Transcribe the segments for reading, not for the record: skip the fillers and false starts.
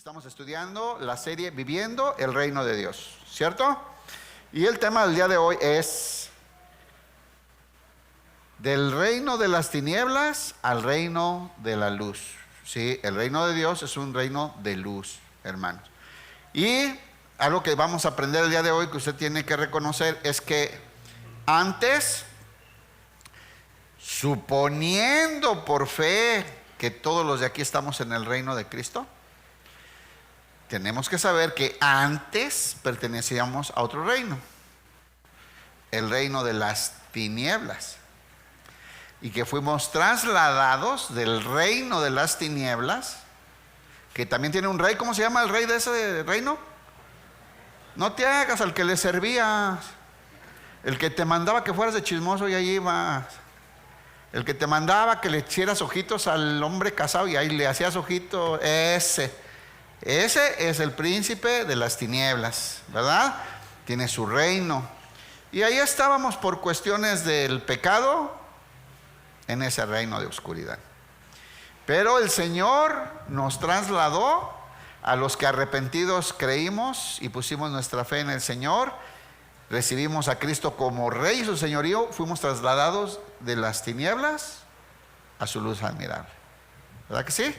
Estamos estudiando la serie Viviendo el Reino de Dios, ¿cierto? Y el tema del día de hoy es del reino de las tinieblas al reino de la luz. Sí, el reino de Dios es un reino de luz, hermanos. Y algo que vamos a aprender el día de hoy que usted tiene que reconocer es que antes, suponiendo por fe que todos los de aquí estamos en el reino de Cristo, tenemos que saber que antes pertenecíamos a otro reino, el reino de las tinieblas, y que fuimos trasladados del reino de las tinieblas, que también tiene un rey. ¿Cómo se llama el rey de ese reino? No te hagas al que le servías, el que te mandaba que fueras de chismoso y ahí ibas, el que te mandaba que le hicieras ojitos al hombre casado y ahí le hacías ojitos. Ese es el príncipe de las tinieblas, ¿verdad? Tiene su reino. Y ahí estábamos por cuestiones del pecado en ese reino de oscuridad. Pero el Señor nos trasladó a los que arrepentidos creímos y pusimos nuestra fe en el Señor. Recibimos a Cristo como Rey y su señorío. Fuimos trasladados de las tinieblas a su luz admirable. ¿Verdad que sí?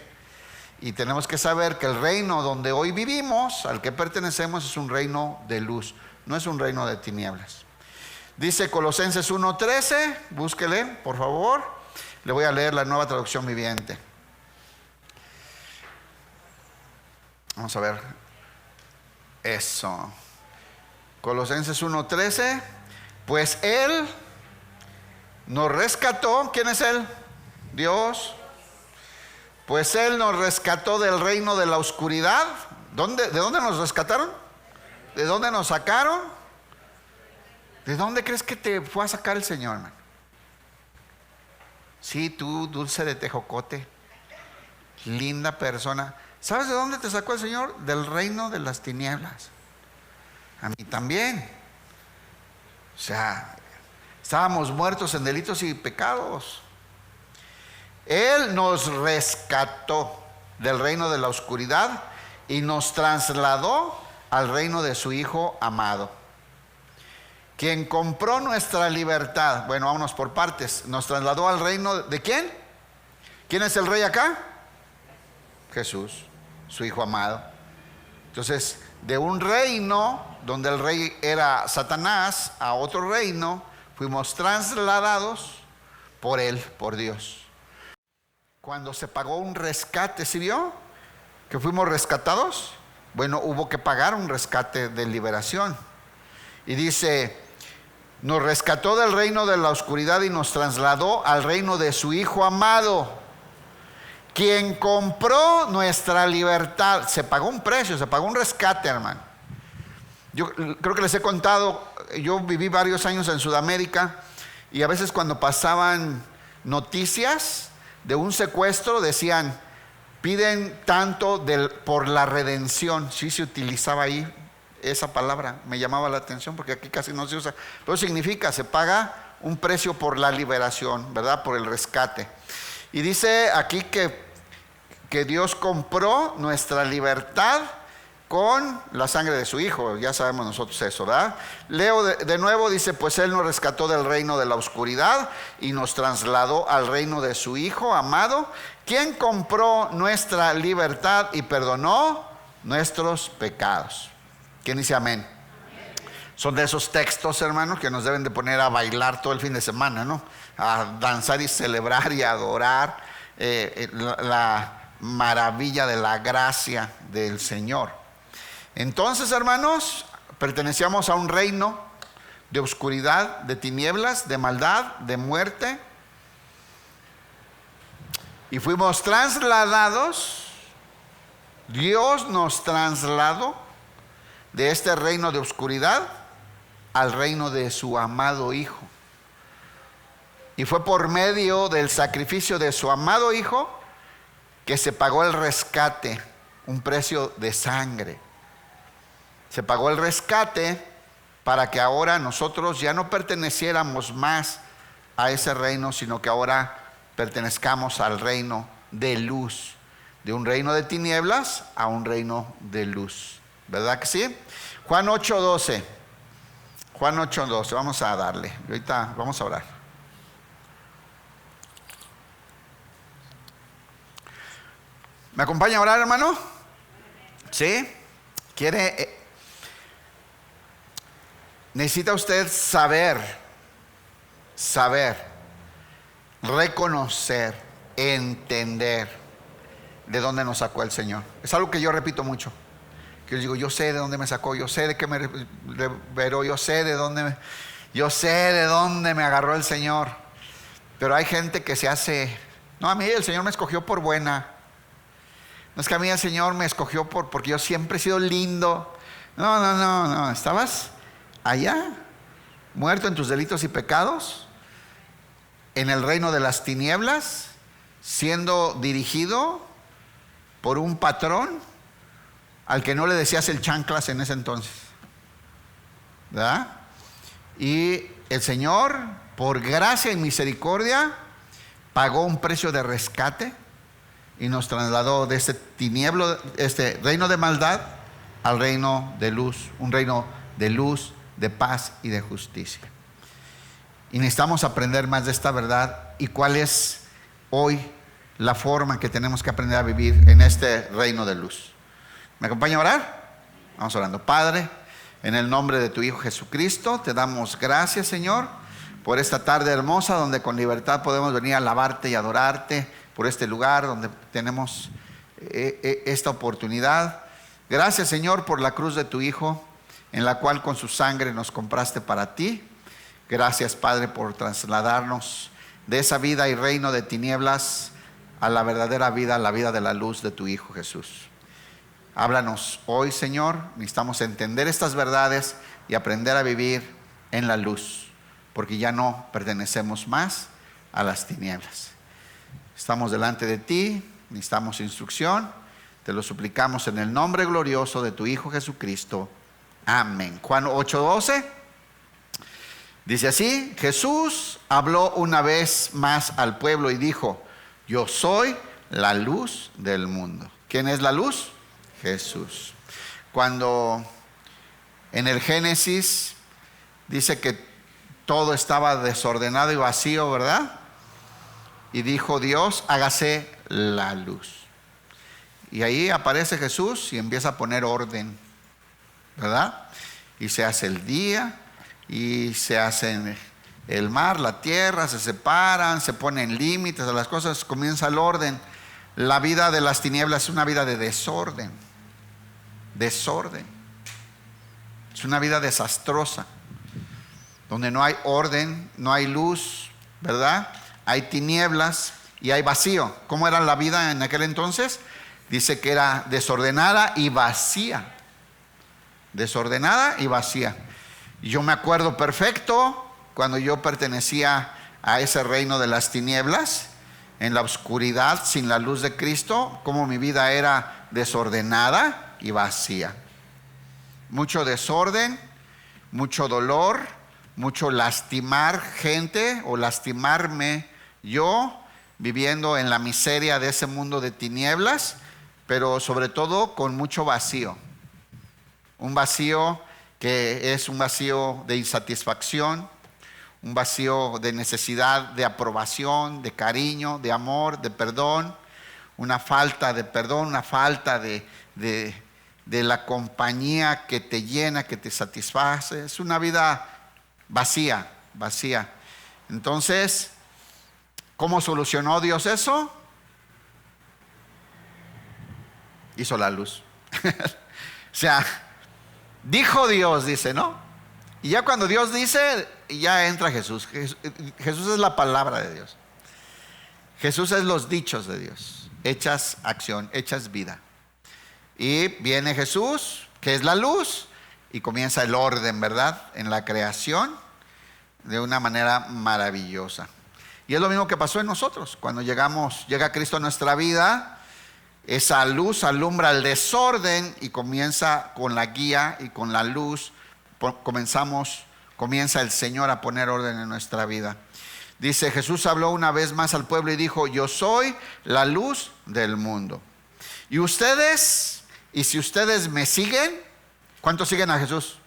Y tenemos que saber que el reino donde hoy vivimos, al que pertenecemos, es un reino de luz, no es un reino de tinieblas. Dice Colosenses 1:13, búsquele, por favor. Le voy a leer la Nueva Traducción Viviente. Vamos a ver. Eso. Colosenses 1:13. Pues Él nos rescató. ¿Quién es Él? Dios. Pues Él nos rescató del reino de la oscuridad. ¿De dónde nos rescataron? ¿De dónde nos sacaron? ¿De dónde crees que te fue a sacar el Señor, man? Sí, tú, dulce de tejocote, linda persona. ¿Sabes de dónde te sacó el Señor? Del reino de las tinieblas. A mí también. O sea, estábamos muertos en delitos y pecados. Él nos rescató del reino de la oscuridad y nos trasladó al reino de su Hijo amado, quien compró nuestra libertad. Bueno, vámonos por partes. Nos trasladó al reino ¿de quién? ¿Quién es el rey acá? Jesús, su Hijo amado. Entonces, de un reino donde el rey era Satanás a otro reino, fuimos trasladados por Él, por Dios. Cuando se pagó un rescate, ¿sí vio? Que fuimos rescatados. Bueno, hubo que pagar un rescate de liberación. Y dice, nos rescató del reino de la oscuridad y nos trasladó al reino de su Hijo amado, quien compró nuestra libertad. Se pagó un precio, se pagó un rescate, hermano. Yo creo que les he contado, yo viví varios años en Sudamérica y a veces cuando pasaban noticias de un secuestro decían, piden tanto por la redención. Sí se utilizaba ahí esa palabra, me llamaba la atención porque aquí casi no se usa, pero significa, se paga un precio por la liberación, ¿verdad? Por el rescate. Y dice aquí que Dios compró nuestra libertad con la sangre de su Hijo. Ya sabemos nosotros eso, ¿verdad? Leo de nuevo, dice, pues Él nos rescató del reino de la oscuridad y nos trasladó al reino de su Hijo amado, quien compró nuestra libertad y perdonó nuestros pecados. ¿Quién dice amén? Son de esos textos, hermanos, que nos deben de poner a bailar todo el fin de semana, ¿no? A danzar y celebrar y adorar la maravilla de la gracia del Señor. Entonces, hermanos, pertenecíamos a un reino de oscuridad, de tinieblas, de maldad, de muerte. Y fuimos trasladados, Dios nos trasladó de este reino de oscuridad al reino de su amado Hijo. Y fue por medio del sacrificio de su amado Hijo que se pagó el rescate, un precio de sangre. Se pagó el rescate para que ahora nosotros ya no perteneciéramos más a ese reino, sino que ahora pertenezcamos al reino de luz, de un reino de tinieblas a un reino de luz. ¿Verdad que sí? Juan 8:12. Juan 8:12. Vamos a darle. Ahorita vamos a orar. ¿Me acompaña a orar, hermano? ¿Sí? Necesita usted saber, reconocer, entender de dónde nos sacó el Señor. Es algo que yo repito mucho. Que yo digo, yo sé de dónde me sacó, yo sé de qué me liberó, yo sé de dónde me agarró el Señor. Pero hay gente que se hace, no, a mí el Señor me escogió por buena. No es que a mí el Señor me escogió porque yo siempre he sido lindo. No. Estabas allá, muerto en tus delitos y pecados, en el reino de las tinieblas, siendo dirigido por un patrón al que no le decías el chanclas en ese entonces, ¿verdad? Y el Señor, por gracia y misericordia, pagó un precio de rescate y nos trasladó de este reino de maldad al reino de luz, un reino de luz, de paz y de justicia. Y necesitamos aprender más de esta verdad y cuál es hoy la forma que tenemos que aprender a vivir en este reino de luz. ¿Me acompaña a orar? Vamos orando. Padre, en el nombre de tu Hijo Jesucristo, te damos gracias, Señor, por esta tarde hermosa donde con libertad podemos venir a alabarte y adorarte, por este lugar donde tenemos esta oportunidad. Gracias, Señor, por la cruz de tu Hijo, en la cual con su sangre nos compraste para ti. Gracias, Padre, por trasladarnos de esa vida y reino de tinieblas a la verdadera vida, a la vida de la luz de tu Hijo Jesús. Háblanos hoy, Señor. Necesitamos entender estas verdades y aprender a vivir en la luz, porque ya no pertenecemos más a las tinieblas. Estamos delante de ti, necesitamos instrucción. Te lo suplicamos en el nombre glorioso de tu Hijo Jesucristo. Amén. Juan 8:12 dice así: Jesús habló una vez más al pueblo y dijo: yo soy la luz del mundo. ¿Quién es la luz? Jesús. Cuando en el Génesis dice que todo estaba desordenado y vacío, ¿verdad? Y dijo Dios: hágase la luz. Y ahí aparece Jesús y empieza a poner orden, ¿verdad? Y se hace el día, y se hacen el mar, la tierra, se separan, se ponen límites a las cosas, comienza el orden. La vida de las tinieblas es una vida de desorden. Desorden. Es una vida desastrosa, donde no hay orden, no hay luz, ¿verdad? Hay tinieblas y hay vacío. ¿Cómo era la vida en aquel entonces? Dice que era desordenada y vacía. Desordenada y vacía. Y yo me acuerdo perfecto cuando yo pertenecía a ese reino de las tinieblas, en la oscuridad, sin la luz de Cristo, cómo mi vida era desordenada y vacía. Mucho desorden, mucho dolor, mucho lastimar gente o lastimarme yo, viviendo en la miseria de ese mundo de tinieblas, pero sobre todo con mucho vacío. Un vacío que es un vacío de insatisfacción, un vacío de necesidad de aprobación, de cariño, de amor, de perdón, una falta de perdón, una falta de la compañía que te llena, que te satisface. Es una vida vacía. Entonces, ¿cómo solucionó Dios eso? Hizo la luz. O sea, dijo Dios, dice, ¿no? Y ya cuando Dios dice, ya entra Jesús. Jesús es la palabra de Dios. Jesús es los dichos de Dios, hechas acción, hechas vida. Y viene Jesús, que es la luz, y comienza el orden, ¿verdad? En la creación, de una manera maravillosa. Y es lo mismo que pasó en nosotros. Cuando llega Cristo a nuestra vida, esa luz alumbra el desorden y comienza con la guía y con la luz. Comienza el Señor a poner orden en nuestra vida. Dice: Jesús habló una vez más al pueblo y dijo: yo soy la luz del mundo. Y si ustedes me siguen, ¿cuántos siguen a Jesús?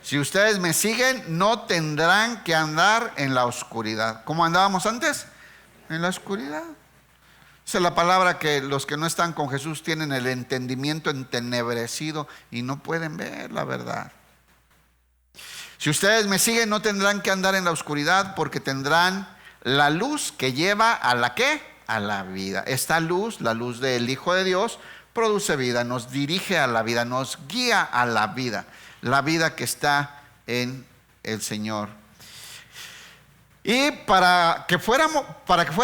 Si ustedes me siguen, no tendrán que andar en la oscuridad. ¿Cómo andábamos antes? En la oscuridad. Esa es la palabra que los que no están con Jesús tienen el entendimiento entenebrecido y no pueden ver la verdad. Si ustedes me siguen, no tendrán que andar en la oscuridad, porque tendrán la luz que lleva a la ¿qué? A la vida. Esta luz, la luz del Hijo de Dios, produce vida, nos dirige a la vida, nos guía a la vida que está en el Señor. Y para que fuera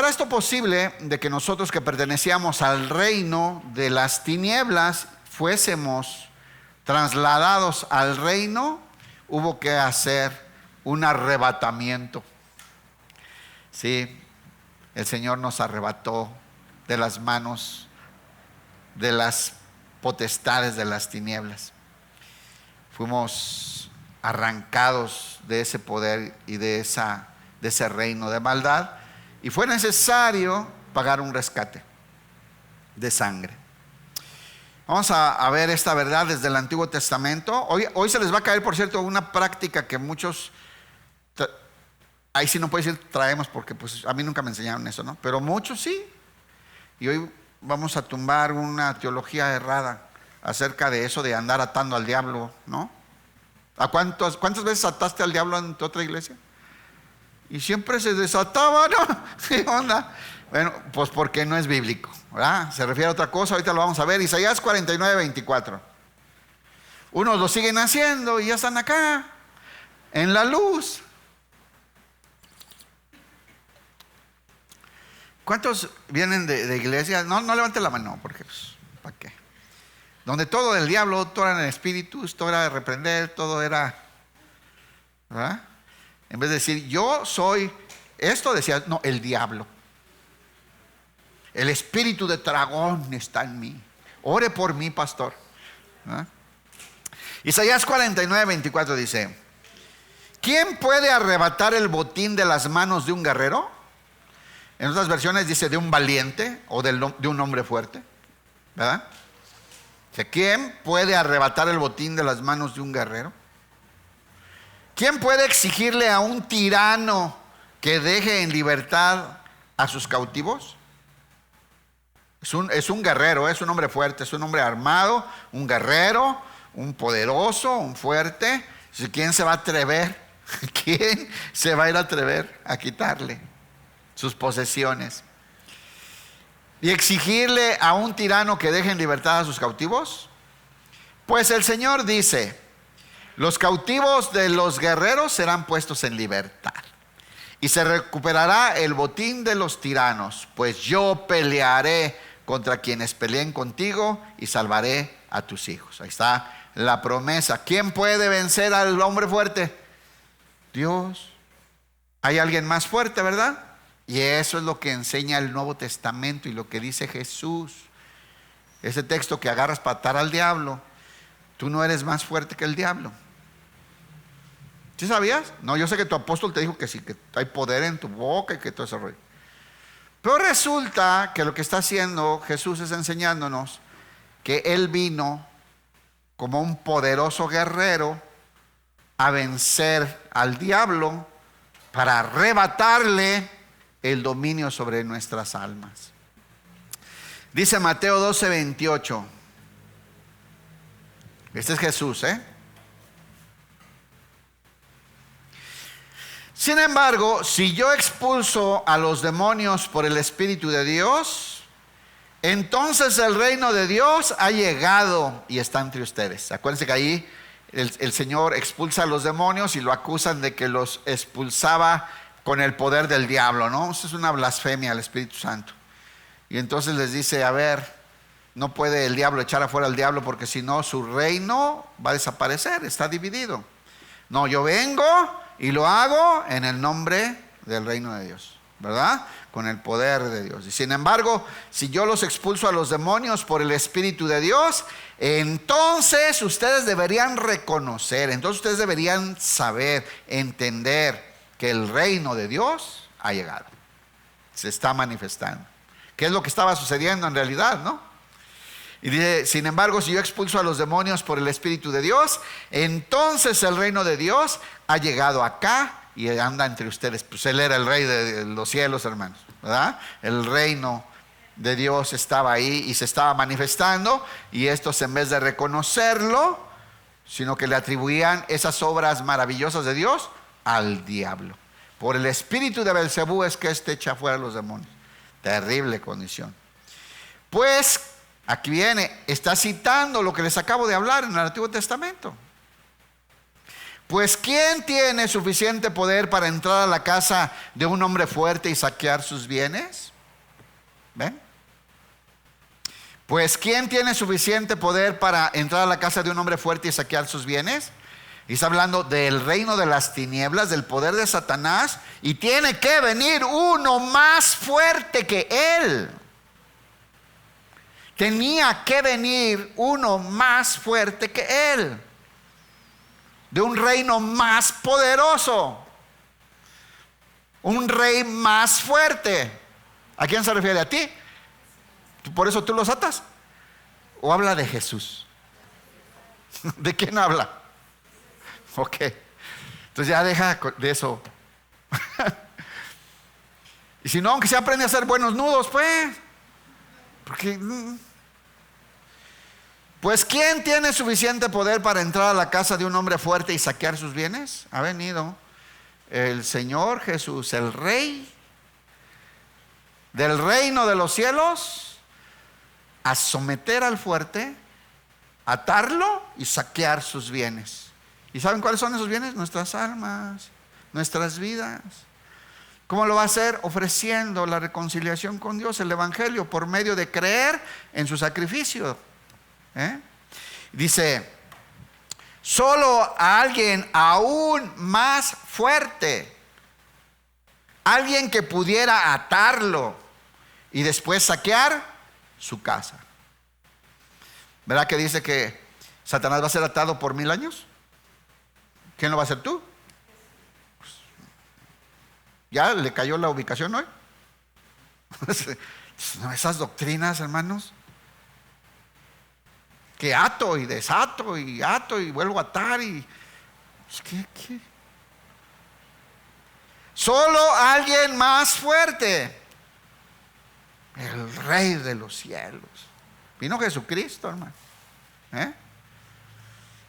esto posible, de que nosotros que pertenecíamos al reino de las tinieblas fuésemos trasladados al reino, hubo que hacer un arrebatamiento. Sí, el Señor nos arrebató de las manos de las potestades de las tinieblas. Fuimos arrancados de ese poder y de ese reino de maldad, y fue necesario pagar un rescate de sangre. Vamos a ver esta verdad desde el Antiguo Testamento. Hoy se les va a caer, por cierto, una práctica que muchos, ahí sí no puedo decir traemos, porque pues a mí nunca me enseñaron eso, ¿no? Pero muchos sí. Y hoy vamos a tumbar una teología errada acerca de eso de andar atando al diablo, ¿no? ¿Cuántas veces ataste al diablo en tu otra iglesia? Y siempre se desataba, ¿no? ¿Qué onda? Bueno, pues porque no es bíblico, ¿verdad? Se refiere a otra cosa, ahorita lo vamos a ver. Isaías 49:24. Unos lo siguen haciendo y ya están acá, en la luz. ¿Cuántos vienen de iglesia? No levanten la mano, porque pues, ¿para qué? Donde todo del diablo, todo era en el espíritu, todo era de reprender, todo era, ¿verdad? En vez de decir, yo soy, esto decía, no, el diablo. El espíritu de dragón está en mí. Ore por mí, pastor. ¿Ah? Isaías 49:24 dice: ¿quién puede arrebatar el botín de las manos de un guerrero? En otras versiones dice de un valiente o de un hombre fuerte, ¿verdad? ¿Quién puede arrebatar el botín de las manos de un guerrero? ¿Quién puede exigirle a un tirano que deje en libertad a sus cautivos? Es un guerrero, es un hombre fuerte, es un hombre armado, un guerrero, un poderoso, un fuerte. ¿Quién se va a atrever? ¿Quién se va a ir a atrever a quitarle sus posesiones? ¿Y exigirle a un tirano que deje en libertad a sus cautivos? Pues el Señor dice: los cautivos de los guerreros serán puestos en libertad, y se recuperará el botín de los tiranos, pues yo pelearé contra quienes peleen contigo y salvaré a tus hijos. Ahí está la promesa. ¿Quién puede vencer al hombre fuerte? Dios. ¿Hay alguien más fuerte, verdad? Y eso es lo que enseña el Nuevo Testamento y lo que dice Jesús. Ese texto que agarras para atar al diablo, tú no eres más fuerte que el diablo. ¿Sí sabías? No, yo sé que tu apóstol te dijo que sí, que hay poder en tu boca y que todo ese rollo. Pero resulta que lo que está haciendo Jesús es enseñándonos que Él vino como un poderoso guerrero a vencer al diablo para arrebatarle el dominio sobre nuestras almas. Dice Mateo 12:28. Este es Jesús, Sin embargo, si yo expulso a los demonios por el Espíritu de Dios, entonces el reino de Dios ha llegado y está entre ustedes. Acuérdense que ahí el Señor expulsa a los demonios y lo acusan de que los expulsaba con el poder del diablo, ¿no? Eso es una blasfemia al Espíritu Santo. Y entonces les dice: a ver, no puede el diablo echar afuera al diablo, porque si no su reino va a desaparecer, está dividido. No, yo vengo y lo hago en el nombre del reino de Dios, ¿verdad? Con el poder de Dios. Y sin embargo, si yo los expulso a los demonios por el Espíritu de Dios, entonces ustedes deberían reconocer, entonces ustedes deberían saber, entender que el reino de Dios ha llegado, se está manifestando. ¿Qué es lo que estaba sucediendo en realidad, no? Y dice, sin embargo, si yo expulso a los demonios por el Espíritu de Dios, entonces el reino de Dios ha llegado acá y anda entre ustedes. Pues Él era el rey de los cielos, hermanos, ¿verdad? El reino de Dios estaba ahí y se estaba manifestando, y estos, en vez de reconocerlo, sino que le atribuían esas obras maravillosas de Dios al diablo. Por el espíritu de Belcebú es que echa fuera a los demonios. Terrible condición. Pues aquí viene, está citando lo que les acabo de hablar en el Antiguo Testamento. Pues ¿quién tiene suficiente poder para entrar a la casa de un hombre fuerte y saquear sus bienes? ¿Ven? Pues ¿quién tiene suficiente poder para entrar a la casa de un hombre fuerte y saquear sus bienes? Y está hablando del reino de las tinieblas, del poder de Satanás, y tiene que venir uno más fuerte que él. Tenía que venir uno más fuerte que él, de un reino más poderoso, un rey más fuerte. ¿A quién se refiere? ¿A ti? ¿Por eso tú los atas? ¿O habla de Jesús? ¿De quién habla? Ok, entonces ya deja de eso. Y si no, aunque se aprende a hacer buenos nudos, pues. Porque, pues ¿quién tiene suficiente poder para entrar a la casa de un hombre fuerte y saquear sus bienes? Ha venido el Señor Jesús, el Rey del reino de los cielos, a someter al fuerte, atarlo y saquear sus bienes. ¿Y saben cuáles son esos bienes? Nuestras almas, nuestras vidas. ¿Cómo lo va a hacer? Ofreciendo la reconciliación con Dios, el Evangelio, por medio de creer en su sacrificio. Dice, solo a alguien aún más fuerte, alguien que pudiera atarlo y después saquear su casa. ¿Verdad que dice que Satanás va a ser atado por 1000 años? ¿Quién lo va a hacer? ¿Tú? ¿Ya le cayó la ubicación hoy? No, esas doctrinas, hermanos, que ato y desato y ato y vuelvo a atar y ¿qué? Solo alguien más fuerte, el Rey de los cielos. Vino Jesucristo, hermano,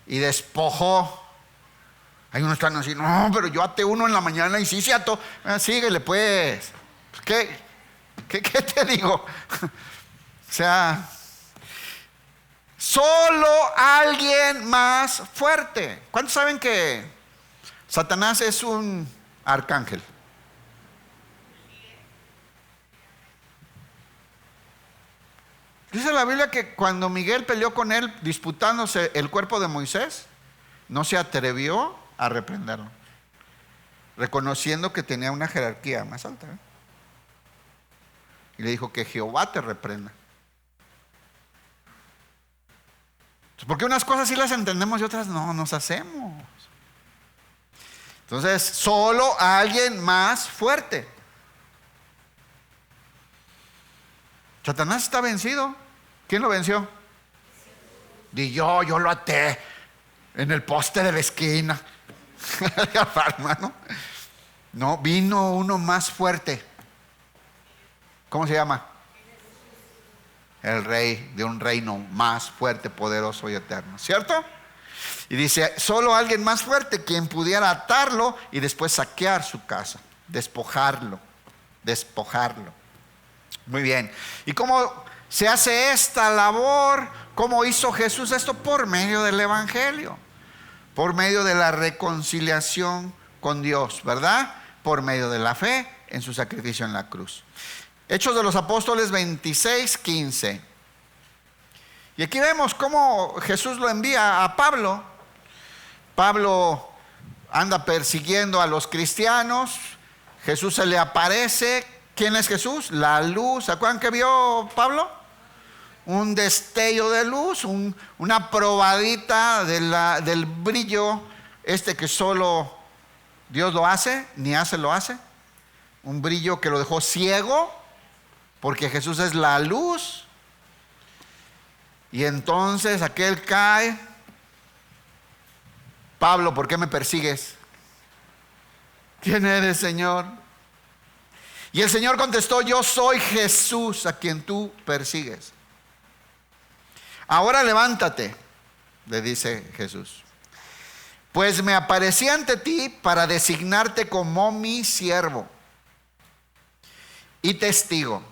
y despojó. Hay unos que están así, no, pero yo até uno en la mañana y sí se ató. Síguele pues. ¿Qué te digo? O sea, solo alguien más fuerte. ¿Cuántos saben que Satanás es un arcángel? Dice la Biblia que cuando Miguel peleó con él disputándose el cuerpo de Moisés, no se atrevió a reprenderlo, reconociendo que tenía una jerarquía más alta. Y le dijo que Jehová te reprenda. Porque unas cosas sí las entendemos y otras no nos hacemos. Entonces, solo alguien más fuerte. Satanás está vencido. ¿Quién lo venció? Y yo lo até en el poste de la esquina. No, vino uno más fuerte. ¿Cómo se llama? El rey de un reino más fuerte, poderoso y eterno, ¿cierto? Y dice, solo alguien más fuerte quien pudiera atarlo y después saquear su casa, despojarlo. Muy bien. ¿Y cómo se hace esta labor? ¿Cómo hizo Jesús esto? Por medio del Evangelio, por medio de la reconciliación con Dios, ¿verdad? Por medio de la fe en su sacrificio en la cruz. Hechos de los Apóstoles 26:15. Y aquí vemos cómo Jesús lo envía a Pablo. Pablo anda persiguiendo a los cristianos. Jesús se le aparece. ¿Quién es Jesús? La luz. ¿Se acuerdan que vio Pablo? Un destello de luz, una probadita del brillo que solo Dios lo hace, ni lo hace. Un brillo que lo dejó ciego, porque Jesús es la luz. Y entonces aquel cae. Pablo, ¿por qué me persigues? ¿Quién eres, Señor? Y el Señor contestó: yo soy Jesús a quien tú persigues. Ahora levántate, le dice Jesús, pues me aparecí ante ti para designarte como mi siervo y testigo.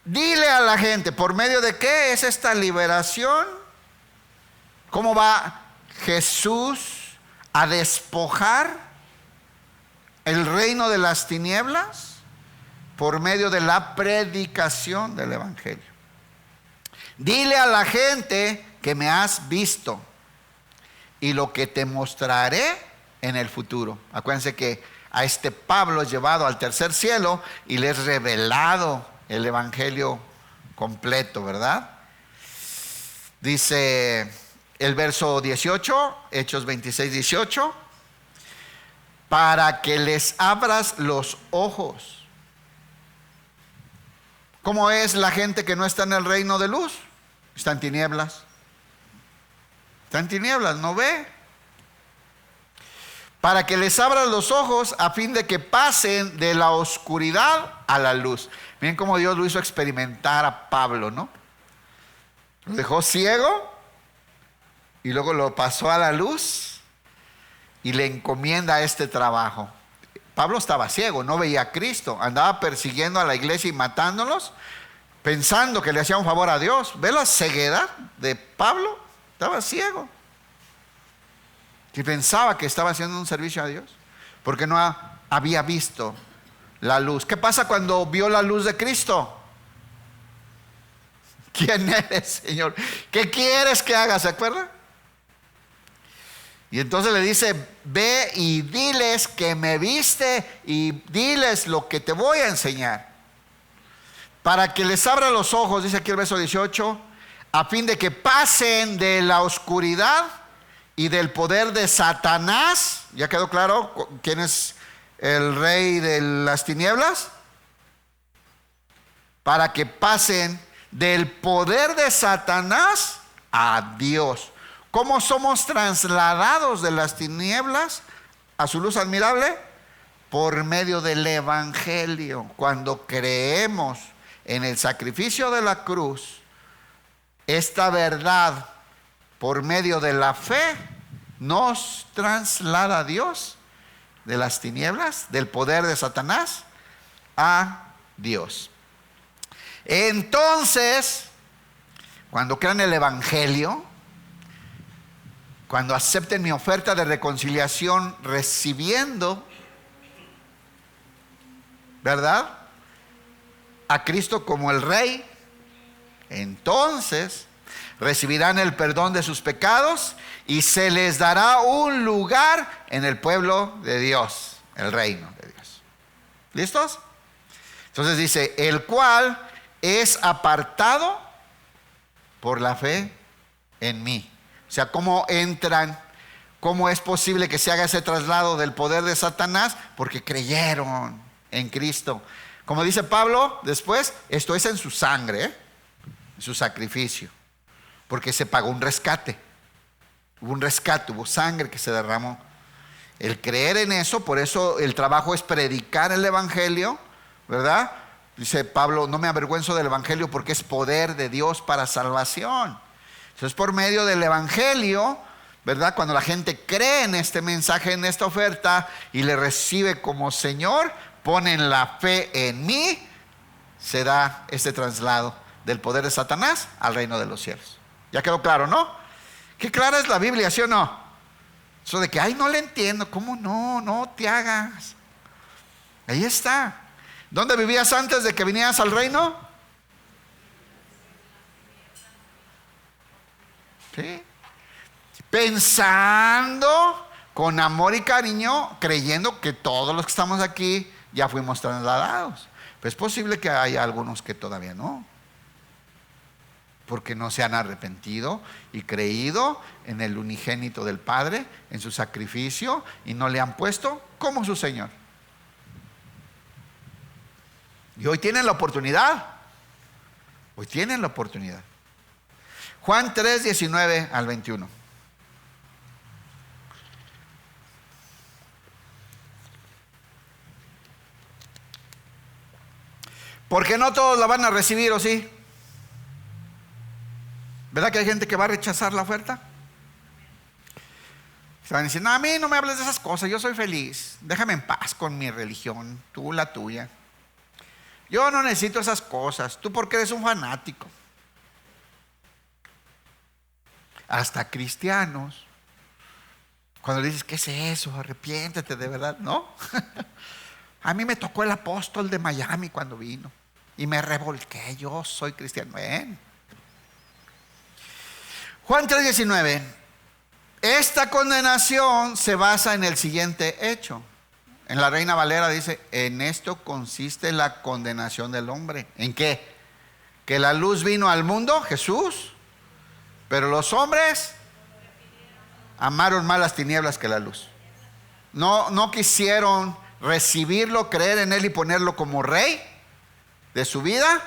Dile a la gente, ¿por medio de qué es esta liberación? ¿Cómo va Jesús a despojar el reino de las tinieblas? Por medio de la predicación del Evangelio. Dile a la gente que me has visto y lo que te mostraré en el futuro. Acuérdense que a este Pablo es llevado al tercer cielo y le es revelado el Evangelio completo, ¿verdad? Dice el verso 18, Hechos 26, 18, para que les abras los ojos. ¿Cómo es la gente que no está en el reino de luz? Está en tinieblas. Está en tinieblas, no ve. Para que les abras los ojos a fin de que pasen de la oscuridad a la luz. Miren cómo Dios lo hizo experimentar a Pablo, ¿no? Lo dejó ciego y luego lo pasó a la luz y le encomienda este trabajo. Pablo estaba ciego, no veía a Cristo, andaba persiguiendo a la iglesia y matándolos, pensando que le hacía un favor a Dios. ¿Ve la ceguedad de Pablo? Estaba ciego y pensaba que estaba haciendo un servicio a Dios porque no había visto la luz. ¿Qué pasa cuando vio la luz de Cristo? ¿Quién eres, Señor? ¿Qué quieres que haga? ¿Se acuerda? Y entonces le dice: ve y diles que me viste y diles lo que te voy a enseñar. Para que les abra los ojos, dice aquí el verso 18, a fin de que pasen de la oscuridad y del poder de Satanás. ¿Ya quedó claro quién es el rey de las tinieblas? Para que pasen del poder de Satanás a Dios. ¿Cómo somos trasladados de las tinieblas a su luz admirable? Por medio del Evangelio. Cuando creemos en el sacrificio de la cruz, esta verdad, por medio de la fe, nos traslada a Dios de las tinieblas, del poder de Satanás, a Dios. Entonces, cuando crean el Evangelio, cuando acepten mi oferta de reconciliación, recibiendo, ¿verdad?, a Cristo como el Rey, entonces recibirán el perdón de sus pecados y se les dará un lugar en el pueblo de Dios, el reino de Dios. ¿Listos? Entonces dice: el cual es apartado por la fe en mí. O sea, ¿cómo entran? ¿Cómo es posible que se haga ese traslado del poder de Satanás? Porque creyeron en Cristo. Como dice Pablo después, esto es en su sangre, en su sacrificio. Porque se pagó un rescate. Hubo un rescate, hubo sangre que se derramó. El creer en eso, por eso el trabajo es predicar el Evangelio, ¿verdad? Dice Pablo: no me avergüenzo del Evangelio porque es poder de Dios para salvación. Entonces, por medio del Evangelio, ¿verdad?, cuando la gente cree en este mensaje, en esta oferta, y le recibe como Señor, ponen la fe en mí, se da este traslado del poder de Satanás al reino de los cielos. ¿Ya quedó claro, no? Qué clara es la Biblia, ¿sí o no? Eso de que, ay, no le entiendo. ¿Cómo no? No te hagas. Ahí está. ¿Dónde vivías antes de que vinieras al reino? ¿Sí? Pensando con amor y cariño, creyendo que todos los que estamos aquí ya fuimos trasladados. Pero es posible que haya algunos que todavía no, porque no se han arrepentido y creído en el unigénito del Padre, en su sacrificio, y no le han puesto como su Señor. Y hoy tienen la oportunidad Hoy tienen la oportunidad. Juan 3, 19 al 21. Porque no todos la van a recibir, ¿o sí? ¿Verdad que hay gente que va a rechazar la oferta? Se van a decir, no, a mí no me hables de esas cosas, yo soy feliz, déjame en paz con mi religión, tú la tuya. Yo no necesito esas cosas, tú porque eres un fanático. Hasta cristianos, cuando le dices, ¿qué es eso? Arrepiéntete de verdad, ¿no? A mí me tocó el apóstol de Miami cuando vino y me revolqué, yo soy cristiano. Ven. Juan 3:19. Esta condenación se basa en el siguiente hecho. En la Reina Valera dice, en esto consiste la condenación del hombre. ¿En qué? Que la luz vino al mundo, Jesús, pero los hombres amaron más las tinieblas que la luz. No quisieron recibirlo, creer en Él y ponerlo como rey de su vida,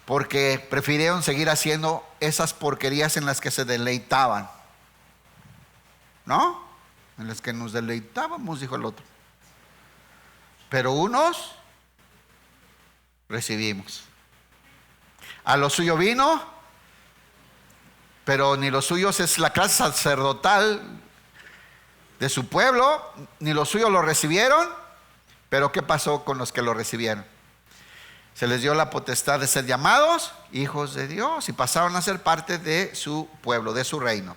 porque prefirieron seguir haciendo esas porquerías en las que se deleitaban. ¿No? En las que nos deleitábamos, dijo el otro. Pero unos recibimos. A lo suyo vino, pero ni los suyos es la clase sacerdotal de su pueblo, ni los suyos lo recibieron. Pero ¿qué pasó con los que lo recibieron? Se les dio la potestad de ser llamados hijos de Dios y pasaron a ser parte de su pueblo, de su reino.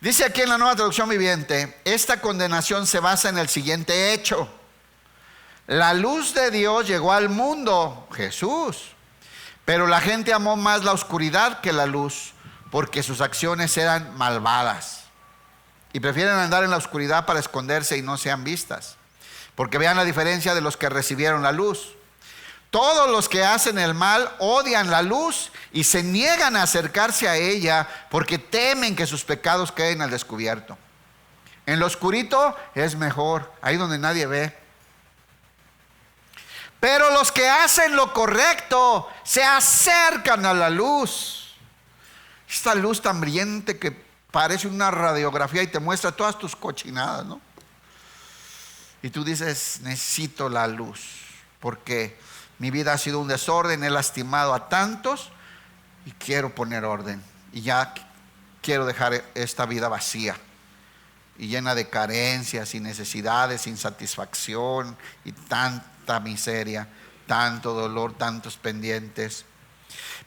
Dice aquí en la Nueva Traducción Viviente, esta condenación se basa en el siguiente hecho. La luz de Dios llegó al mundo, Jesús, pero la gente amó más la oscuridad que la luz, porque sus acciones eran malvadas. Y prefieren andar en la oscuridad para esconderse y no sean vistas. Porque vean la diferencia de los que recibieron la luz. Todos los que hacen el mal odian la luz y se niegan a acercarse a ella porque temen que sus pecados queden al descubierto. En lo oscurito es mejor, ahí donde nadie ve. Pero los que hacen lo correcto se acercan a la luz. Esta luz tan brillante que parece una radiografía y te muestra todas tus cochinadas, ¿no? Y tú dices, necesito la luz porque mi vida ha sido un desorden, he lastimado a tantos y quiero poner orden. Y ya quiero dejar esta vida vacía y llena de carencias y necesidades, insatisfacción y tanta miseria, tanto dolor, tantos pendientes.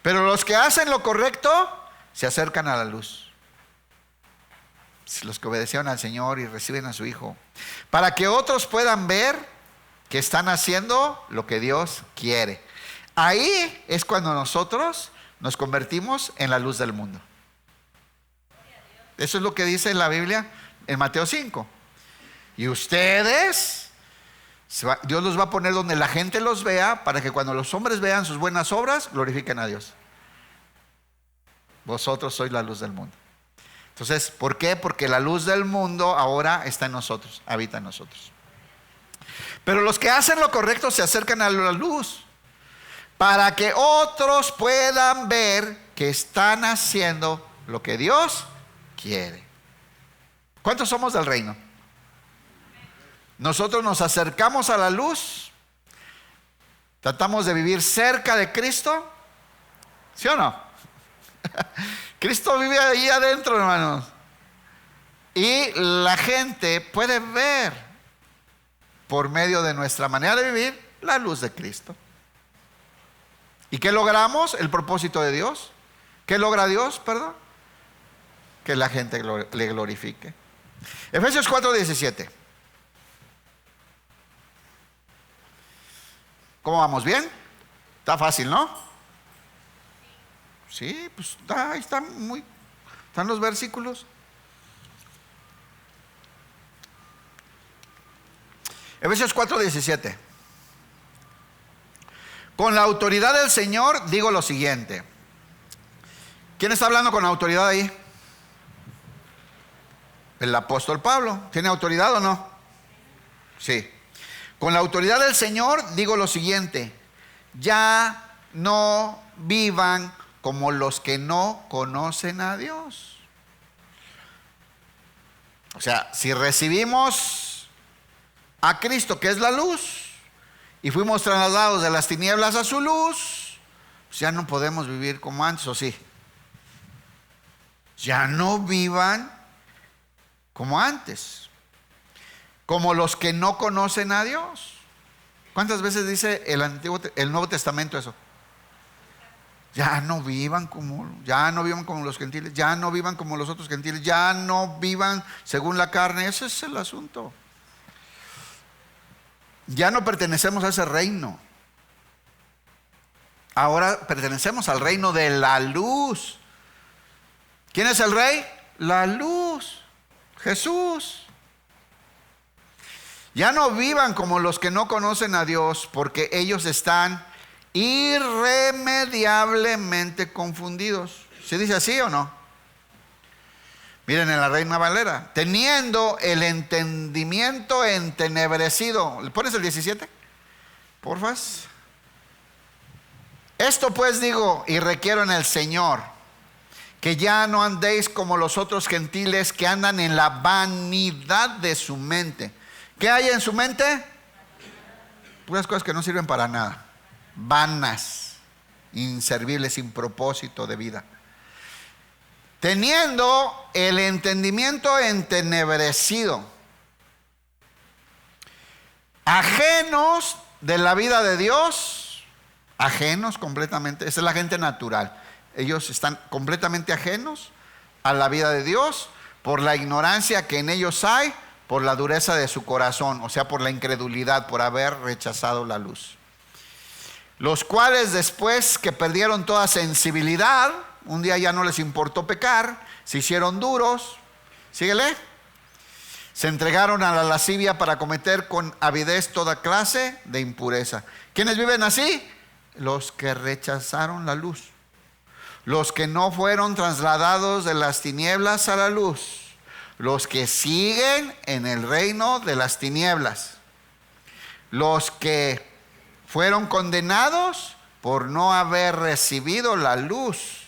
Pero los que hacen lo correcto se acercan a la luz. Los que obedecieron al Señor y reciben a su Hijo, para que otros puedan ver que están haciendo lo que Dios quiere. Ahí es cuando nosotros nos convertimos en la luz del mundo. Eso es lo que dice la Biblia en Mateo 5. Y ustedes, Dios los va a poner donde la gente los vea, para que cuando los hombres vean sus buenas obras, glorifiquen a Dios. Vosotros sois la luz del mundo. Entonces, ¿por qué? Porque la luz del mundo ahora está en nosotros, habita en nosotros. Pero los que hacen lo correcto se acercan a la luz, para que otros puedan ver que están haciendo lo que Dios quiere. ¿Cuántos somos del reino? Nosotros nos acercamos a la luz, tratamos de vivir cerca de Cristo, ¿sí o no? Cristo vive ahí adentro, hermanos, y la gente puede ver por medio de nuestra manera de vivir la luz de Cristo. ¿Y qué logramos? El propósito de Dios. ¿Qué logra Dios? Perdón. Que la gente le glorifique. Efesios 4:17. ¿Cómo vamos? ¿Bien? Está fácil, ¿no? Sí, pues ahí están los versículos. Efesios 4:17. Con la autoridad del Señor digo lo siguiente. ¿Quién está hablando con autoridad ahí? El apóstol Pablo. ¿Tiene autoridad o no? Sí. Con la autoridad del Señor digo lo siguiente. Ya no vivan como los que no conocen a Dios. O sea, si recibimos a Cristo, que es la luz, y fuimos trasladados de las tinieblas a su luz, pues ya no podemos vivir como antes, ¿o sí? Ya no vivan como antes, como los que no conocen a Dios. ¿Cuántas veces dice el Nuevo Testamento eso? Ya no vivan como los gentiles, ya no vivan como los otros gentiles, ya no vivan según la carne. Ese es el asunto. Ya no pertenecemos a ese reino. Ahora pertenecemos al reino de la luz. ¿Quién es el rey? La luz, Jesús. Ya no vivan como los que no conocen a Dios, porque ellos están irremediablemente confundidos. ¿Se dice así o no? Miren en la Reina Valera: teniendo el entendimiento entenebrecido. ¿Le pones el 17? Porfas. Esto pues digo y requiero en el Señor, que ya no andéis como los otros gentiles que andan en la vanidad de su mente. ¿Qué hay en su mente? Puras cosas que no sirven para nada, vanas, inservibles, sin propósito de vida. Teniendo el entendimiento entenebrecido, ajenos de la vida de Dios, ajenos completamente. Esa es la gente natural. Ellos están completamente ajenos a la vida de Dios por la ignorancia que en ellos hay, por la dureza de su corazón, o sea, por la incredulidad, por haber rechazado la luz. Los cuales, después que perdieron toda sensibilidad, un día ya no les importó pecar, se hicieron duros. Síguele. Se entregaron a la lascivia para cometer con avidez toda clase de impureza. ¿Quiénes viven así? Los que rechazaron la luz, los que no fueron trasladados de las tinieblas a la luz, los que siguen en el reino de las tinieblas, los que fueron condenados por no haber recibido la luz,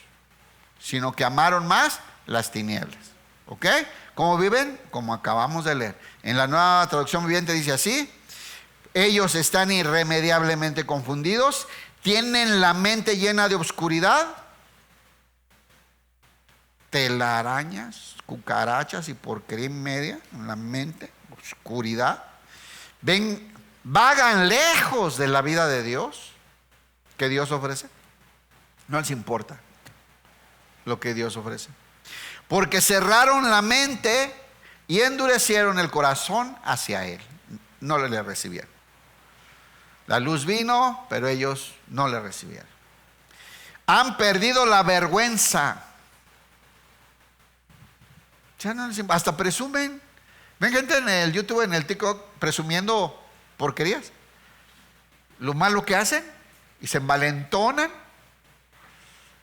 sino que amaron más las tinieblas. ¿Ok? ¿Cómo viven? Como acabamos de leer. En la Nueva Traducción Viviente dice así: ellos están irremediablemente confundidos, tienen la mente llena de oscuridad, telarañas, cucarachas y porquería media en la mente, oscuridad. Vagan lejos de la vida de Dios que Dios ofrece. No les importa lo que Dios ofrece, porque cerraron la mente y endurecieron el corazón hacia Él. No le recibieron. La luz vino, pero ellos no le recibieron. Han perdido la vergüenza. Ya no les, hasta presumen. Ven gente en el YouTube, en el TikTok, presumiendo porquerías, lo malo que hacen, y se envalentonan.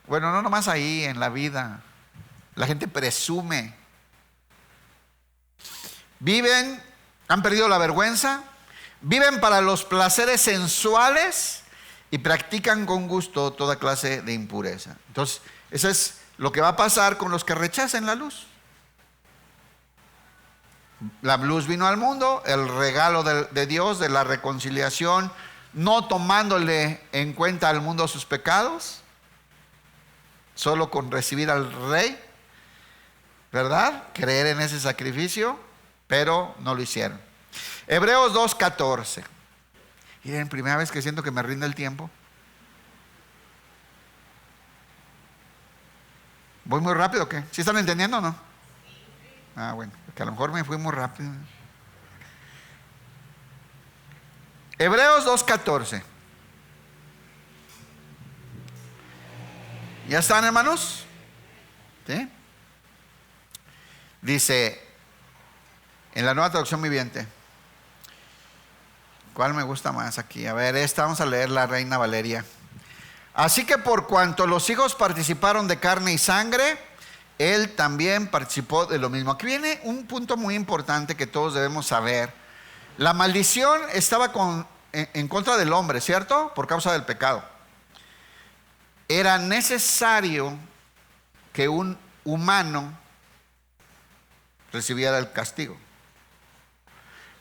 Bueno, no nomás ahí, en la vida la gente presume. Viven, han perdido la vergüenza, viven para los placeres sensuales y practican con gusto toda clase de impureza. Entonces, eso es lo que va a pasar con los que rechacen la luz. La luz vino al mundo, el regalo de Dios, de la reconciliación, no tomándole en cuenta al mundo sus pecados, solo con recibir al Rey, ¿verdad? Creer en ese sacrificio, pero no lo hicieron. Hebreos 2:14. Miren, primera vez que siento que me rinde el tiempo. ¿Voy muy rápido o qué? ¿Sí están entendiendo o no? Ah, bueno, porque a lo mejor me fui muy rápido. Hebreos 2:14. ¿Ya están, hermanos? ¿Sí? Dice en la Nueva Traducción Viviente. ¿Cuál me gusta más aquí? A ver, esta vamos a leer la Reina Valeria. Así que por cuanto los hijos participaron de carne y sangre, Él también participó de lo mismo. Aquí viene un punto muy importante que todos debemos saber. La maldición estaba en contra del hombre, ¿cierto? Por causa del pecado. era necesario que un humano recibiera el castigo.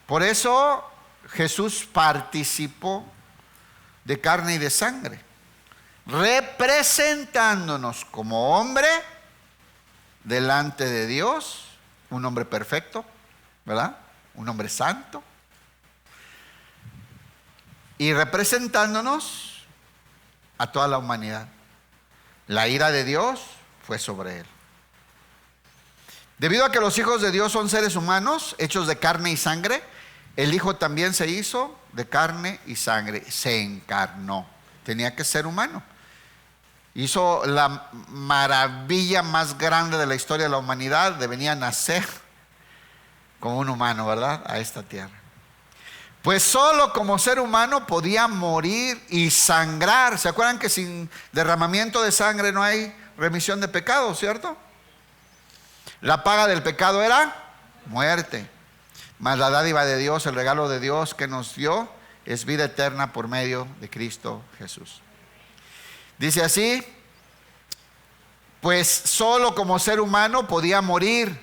Por eso Jesús participó de carne y de sangre, representándonos como hombre delante de Dios, un hombre perfecto, ¿verdad? Un hombre santo, y representándonos a toda la humanidad. La ira de Dios fue sobre él. Debido a que los hijos de Dios son seres humanos, hechos de carne y sangre, el Hijo también se hizo de carne y sangre, se encarnó. Tenía que ser humano. Hizo la maravilla más grande de la historia de la humanidad, de venir a nacer como un humano, ¿verdad? A esta tierra. Pues solo como ser humano podía morir y sangrar. ¿Se acuerdan que sin derramamiento de sangre no hay remisión de pecados, cierto? La paga del pecado era muerte. Mas la dádiva de Dios, el regalo de Dios que nos dio, es vida eterna por medio de Cristo Jesús. Dice así: pues solo como ser humano podía morir,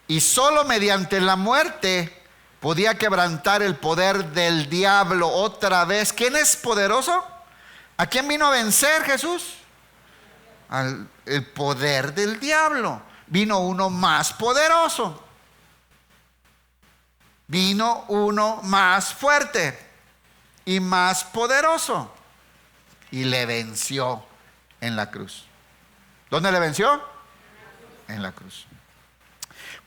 y solo mediante la muerte podía quebrantar el poder del diablo otra vez. ¿Quién es poderoso? ¿A quién vino a vencer Jesús? El poder del diablo. Vino uno más poderoso. Vino uno más fuerte y más poderoso, y le venció en la cruz. ¿Dónde le venció? En la cruz.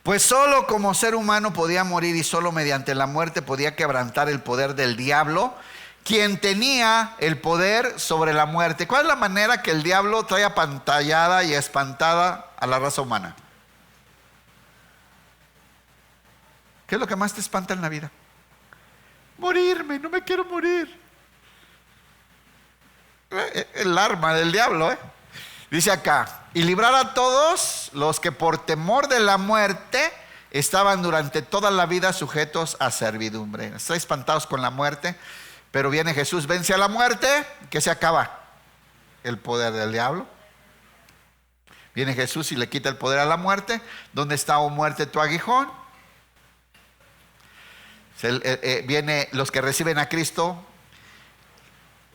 Pues solo como ser humano podía morir, y solo mediante la muerte podía quebrantar el poder del diablo, quien tenía el poder sobre la muerte. ¿Cuál es la manera que el diablo trae apantallada y espantada a la raza humana? ¿Qué es lo que más te espanta en la vida? Morirme, no me quiero morir. El arma del diablo, Dice acá: y librar a todos los que por temor de la muerte estaban durante toda la vida sujetos a servidumbre. Están espantados con la muerte, pero viene Jesús, vence a la muerte. ¿Qué se acaba? El poder del diablo. Viene Jesús y le quita el poder a la muerte. ¿Dónde está, oh muerte, tu aguijón? Viene los que reciben a Cristo,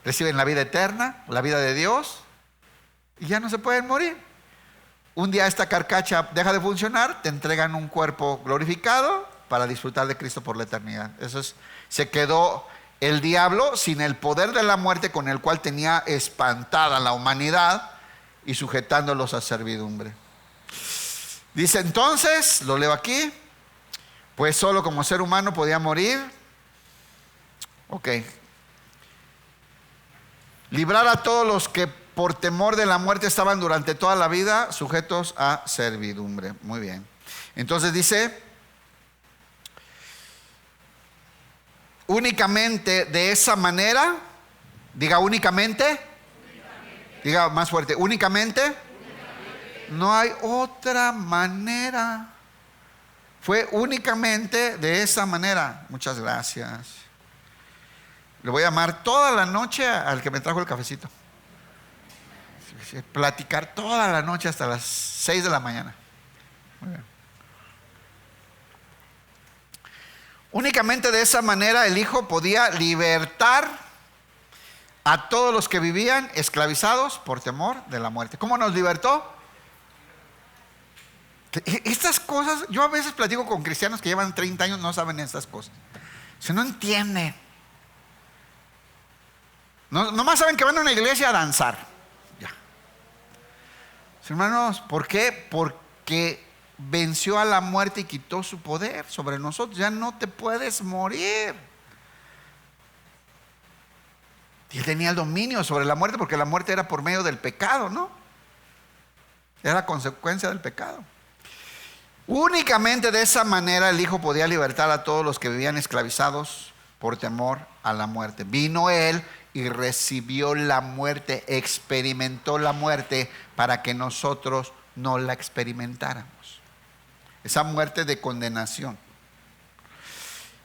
reciben la vida eterna, la vida de Dios, y ya no se pueden morir. Un día esta carcacha deja de funcionar, te entregan un cuerpo glorificado para disfrutar de Cristo por la eternidad. Eso es, se quedó el diablo sin el poder de la muerte, con el cual tenía espantada la humanidad y sujetándolos a servidumbre. Dice entonces, lo leo aquí: pues solo como ser humano podía morir. Ok. Librar a todos los que por temor de la muerte estaban durante toda la vida sujetos a servidumbre. Muy bien. Entonces dice: únicamente de esa manera. Diga únicamente. Diga más fuerte: únicamente. No hay otra manera. Fue únicamente de esa manera. Muchas gracias. Le voy a llamar toda la noche al que me trajo el cafecito. Platicar toda la noche hasta las 6 de la mañana. Muy bien. Únicamente de esa manera el Hijo podía libertar a todos los que vivían esclavizados por temor de la muerte. ¿Cómo nos libertó? Estas cosas, yo a veces platico con cristianos que llevan 30 años, no saben estas cosas. Se no entienden. Nomás saben que van a una iglesia a danzar. Ya. Hermanos, ¿por qué? Porque venció a la muerte y quitó su poder sobre nosotros. Ya no te puedes morir. Y él tenía el dominio sobre la muerte, porque la muerte era por medio del pecado, ¿no? Era consecuencia del pecado. Únicamente de esa manera el Hijo podía libertar a todos los que vivían esclavizados por temor a la muerte. Vino Él y recibió la muerte, experimentó la muerte para que nosotros no la experimentáramos. Esa muerte de condenación.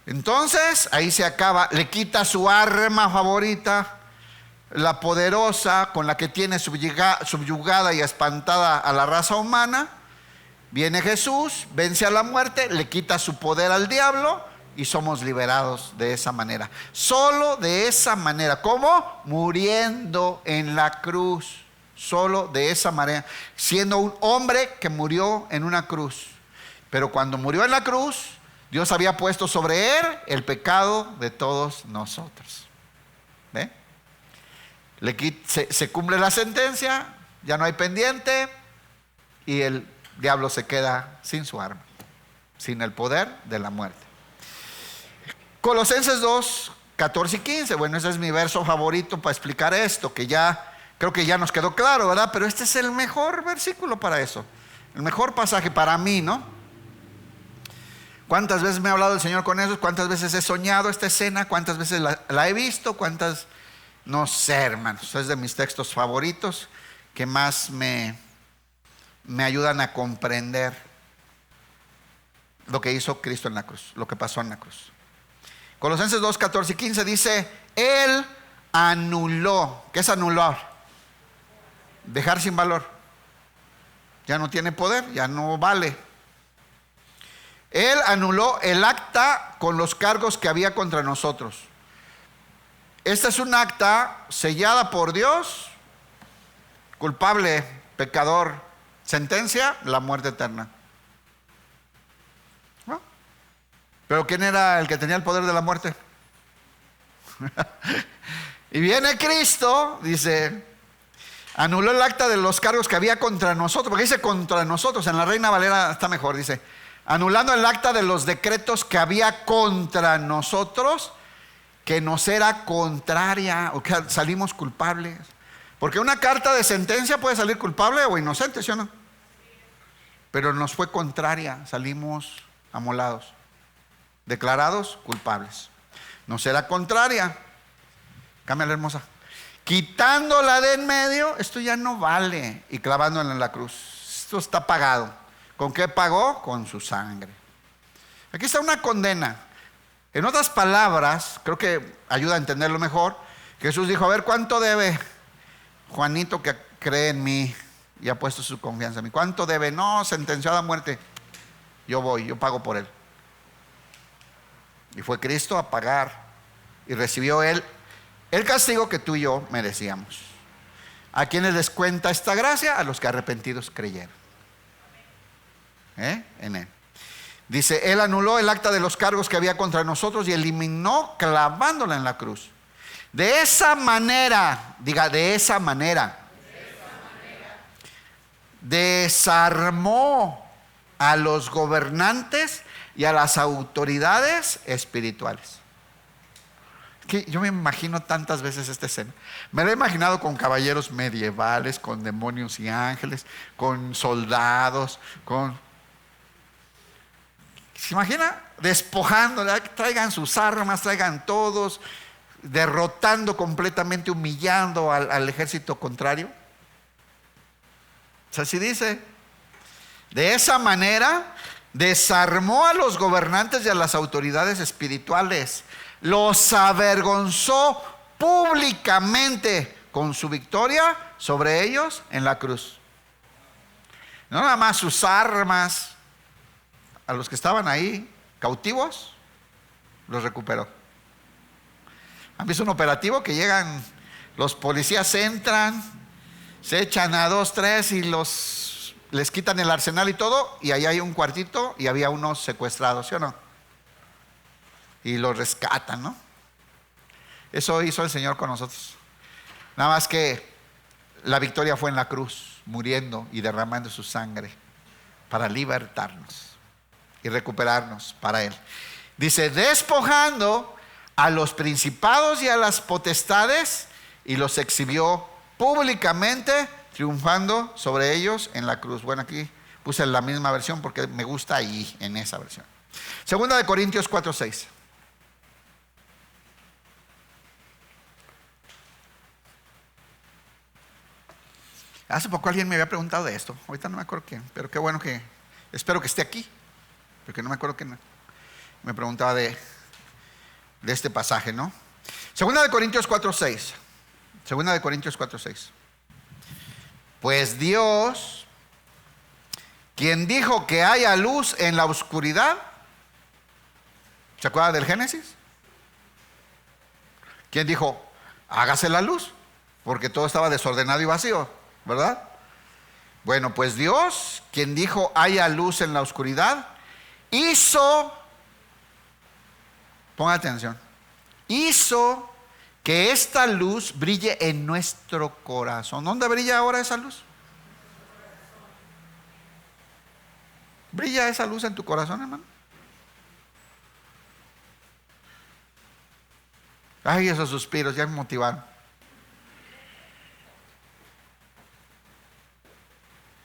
Entonces, ahí se acaba, le quita su arma favorita, la poderosa con la que tiene subyugada y espantada a la raza humana. Viene Jesús, vence a la muerte, le quita su poder al diablo y somos liberados de esa manera. Solo de esa manera. ¿Cómo? Muriendo en la cruz. Solo de esa manera. Siendo un hombre que murió en una cruz. Pero cuando murió en la cruz, Dios había puesto sobre él el pecado de todos nosotros. ¿Ve? Se cumple la sentencia, ya no hay pendiente y el diablo se queda sin su arma, sin el poder de la muerte. Colosenses 2, 14 y 15. Bueno, ese es mi verso favorito para explicar esto, que ya creo que ya nos quedó claro, ¿verdad? Pero este es el mejor versículo para eso, el mejor pasaje para mí, ¿no? ¿Cuántas veces me ha hablado el Señor con eso? ¿Cuántas veces he soñado esta escena? ¿Cuántas veces la he visto? ¿Cuántas? No sé, hermanos, es de mis textos favoritos que más me ayudan a comprender lo que hizo Cristo en la cruz, lo que pasó en la cruz. Colosenses 2, 14 y 15 dice: Él anuló. ¿Qué es anular? Dejar sin valor. Ya no tiene poder, ya no vale. Él anuló el acta con los cargos que había contra nosotros. Esta es un acta sellada por Dios, culpable, pecador, sentencia, la muerte eterna. ¿No? Pero ¿quién era el que tenía el poder de la muerte? Y viene Cristo, dice, anuló el acta de los cargos que había contra nosotros, porque dice contra nosotros, en la Reina Valera está mejor, dice, anulando el acta de los decretos que había contra nosotros, que nos era contraria, o que salimos culpables. Porque una carta de sentencia puede salir culpable o inocente, ¿sí o no? Pero nos fue contraria, salimos amolados, declarados culpables. Nos era contraria. Cámbiala, hermosa. Quitándola de en medio, esto ya no vale, y clavándola en la cruz. Esto está pagado. ¿Con qué pagó? Con su sangre. Aquí está una condena. En otras palabras, creo que ayuda a entenderlo mejor. Jesús dijo: a ver, ¿cuánto debe Juanito que cree en mí y ha puesto su confianza en mí? ¿Cuánto debe? No, sentenciado a muerte. Yo voy, yo pago por él. Y fue Cristo a pagar y recibió él el castigo que tú y yo merecíamos. ¿A quiénes les cuenta esta gracia? A los que arrepentidos creyeron en él. Dice: Él anuló el acta de los cargos que había contra nosotros y eliminó clavándola en la cruz. De esa manera, diga, de esa manera, desarmó a los gobernantes y a las autoridades espirituales. Que yo me imagino tantas veces esta escena. Me la he imaginado con caballeros medievales, con demonios y ángeles, con soldados, ¿se imagina? Despojando, traigan sus armas, traigan todos, derrotando completamente, humillando al ejército contrario. O sea, así dice. De esa manera desarmó a los gobernantes y a las autoridades espirituales, los avergonzó públicamente con su victoria sobre ellos en la cruz. No nada más sus armas, a los que estaban ahí cautivos, los recuperó. ¿Han visto un operativo que llegan, los policías entran, se echan a 2, 3 y les quitan el arsenal y todo, y ahí hay un cuartito y había unos secuestrados, ¿sí o no? Y los rescatan, ¿no? Eso hizo el Señor con nosotros. Nada más que la victoria fue en la cruz, muriendo y derramando su sangre para libertarnos y recuperarnos para Él. Dice: despojando a los principados y a las potestades, y los exhibió públicamente, triunfando sobre ellos en la cruz. Bueno, aquí puse la misma versión porque me gusta ahí, en esa versión. Segunda de Corintios 4:6. Hace poco alguien me había preguntado de esto, ahorita no me acuerdo quién, pero qué bueno que, espero que esté aquí, porque no me acuerdo quién me preguntaba de este pasaje, ¿no? Segunda de Corintios 4:6. Segunda de Corintios 4:6. Pues Dios, quien dijo que haya luz en la oscuridad, ¿se acuerda del Génesis? ¿Quién dijo, hágase la luz? Porque todo estaba desordenado y vacío, ¿verdad? Bueno, pues Dios, quien dijo haya luz en la oscuridad, hizo, ponga atención, hizo que esta luz brille en nuestro corazón. ¿Dónde brilla ahora esa luz? ¿Brilla esa luz en tu corazón, hermano? Ay, esos suspiros ya me motivaron.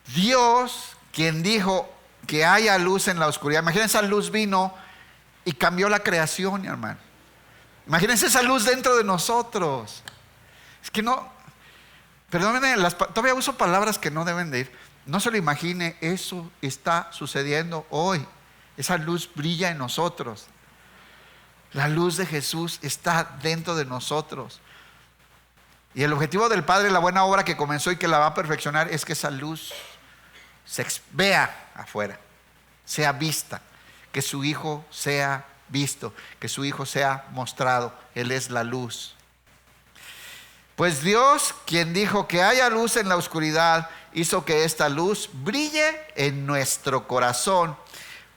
Dios, quien dijo que haya luz en la oscuridad. Imagínense, esa luz vino y cambió la creación, hermano. Imagínense esa luz dentro de nosotros. Es que no, perdónenme, todavía uso palabras que no deben de ir. No se lo imagine, eso está sucediendo hoy. Esa luz brilla en nosotros. La luz de Jesús está dentro de nosotros. Y el objetivo del Padre, la buena obra que comenzó y que la va a perfeccionar, es que esa luz se vea afuera, sea vista, que su Hijo sea visto, que su Hijo sea mostrado. Él es la luz. Pues Dios, quien dijo que haya luz en la oscuridad, hizo que esta luz brille en nuestro corazón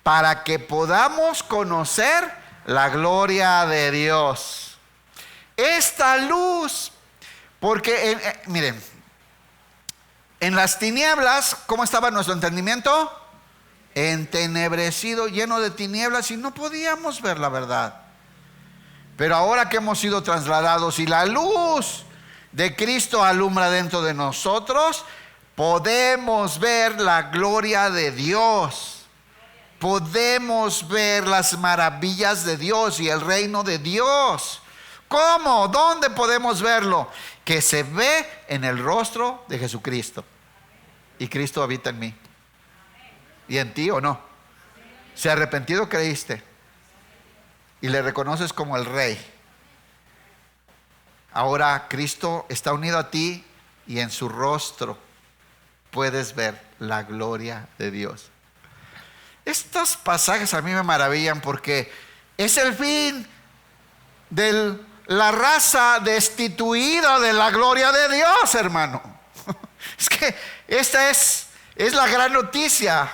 para que podamos conocer la gloria de Dios. Esta luz, porque miren, en las tinieblas, ¿cómo estaba nuestro entendimiento? Entenebrecido, lleno de tinieblas, y no podíamos ver la verdad. Pero ahora que hemos sido trasladados y la luz de Cristo alumbra dentro de nosotros, podemos ver la gloria de Dios. Podemos ver las maravillas de Dios y el reino de Dios. ¿Cómo? ¿Dónde podemos verlo? Que se ve en el rostro de Jesucristo. Y Cristo habita en mí. ¿Y en ti o no? Si arrepentido creíste y le reconoces como el Rey, ahora Cristo está unido a ti y en su rostro puedes ver la gloria de Dios. Estos pasajes a mí me maravillan porque es el fin de la raza destituida de la gloria de Dios, hermano. Es que esta es la gran noticia.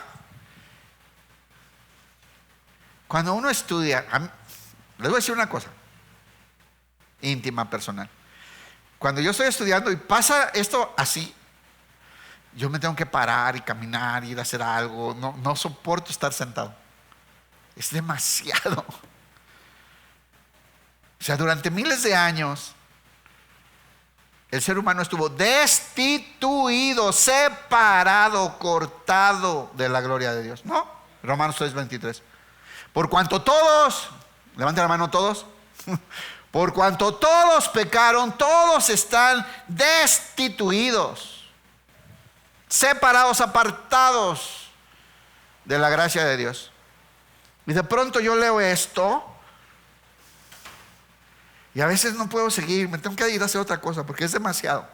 Cuando uno estudia, les voy a decir una cosa íntima, personal. Cuando yo estoy estudiando y pasa esto así, yo me tengo que parar y caminar, ir a hacer algo. No soporto estar sentado. Es demasiado. O sea, durante miles de años el ser humano estuvo destituido, separado, cortado de la gloria de Dios. ¿No? Romanos 3:23. Por cuanto todos, levanten la mano todos. Por cuanto todos pecaron, todos están destituidos, separados, apartados de la gracia de Dios. Y de pronto yo leo esto y a veces no puedo seguir, me tengo que ir a hacer otra cosa porque es demasiado.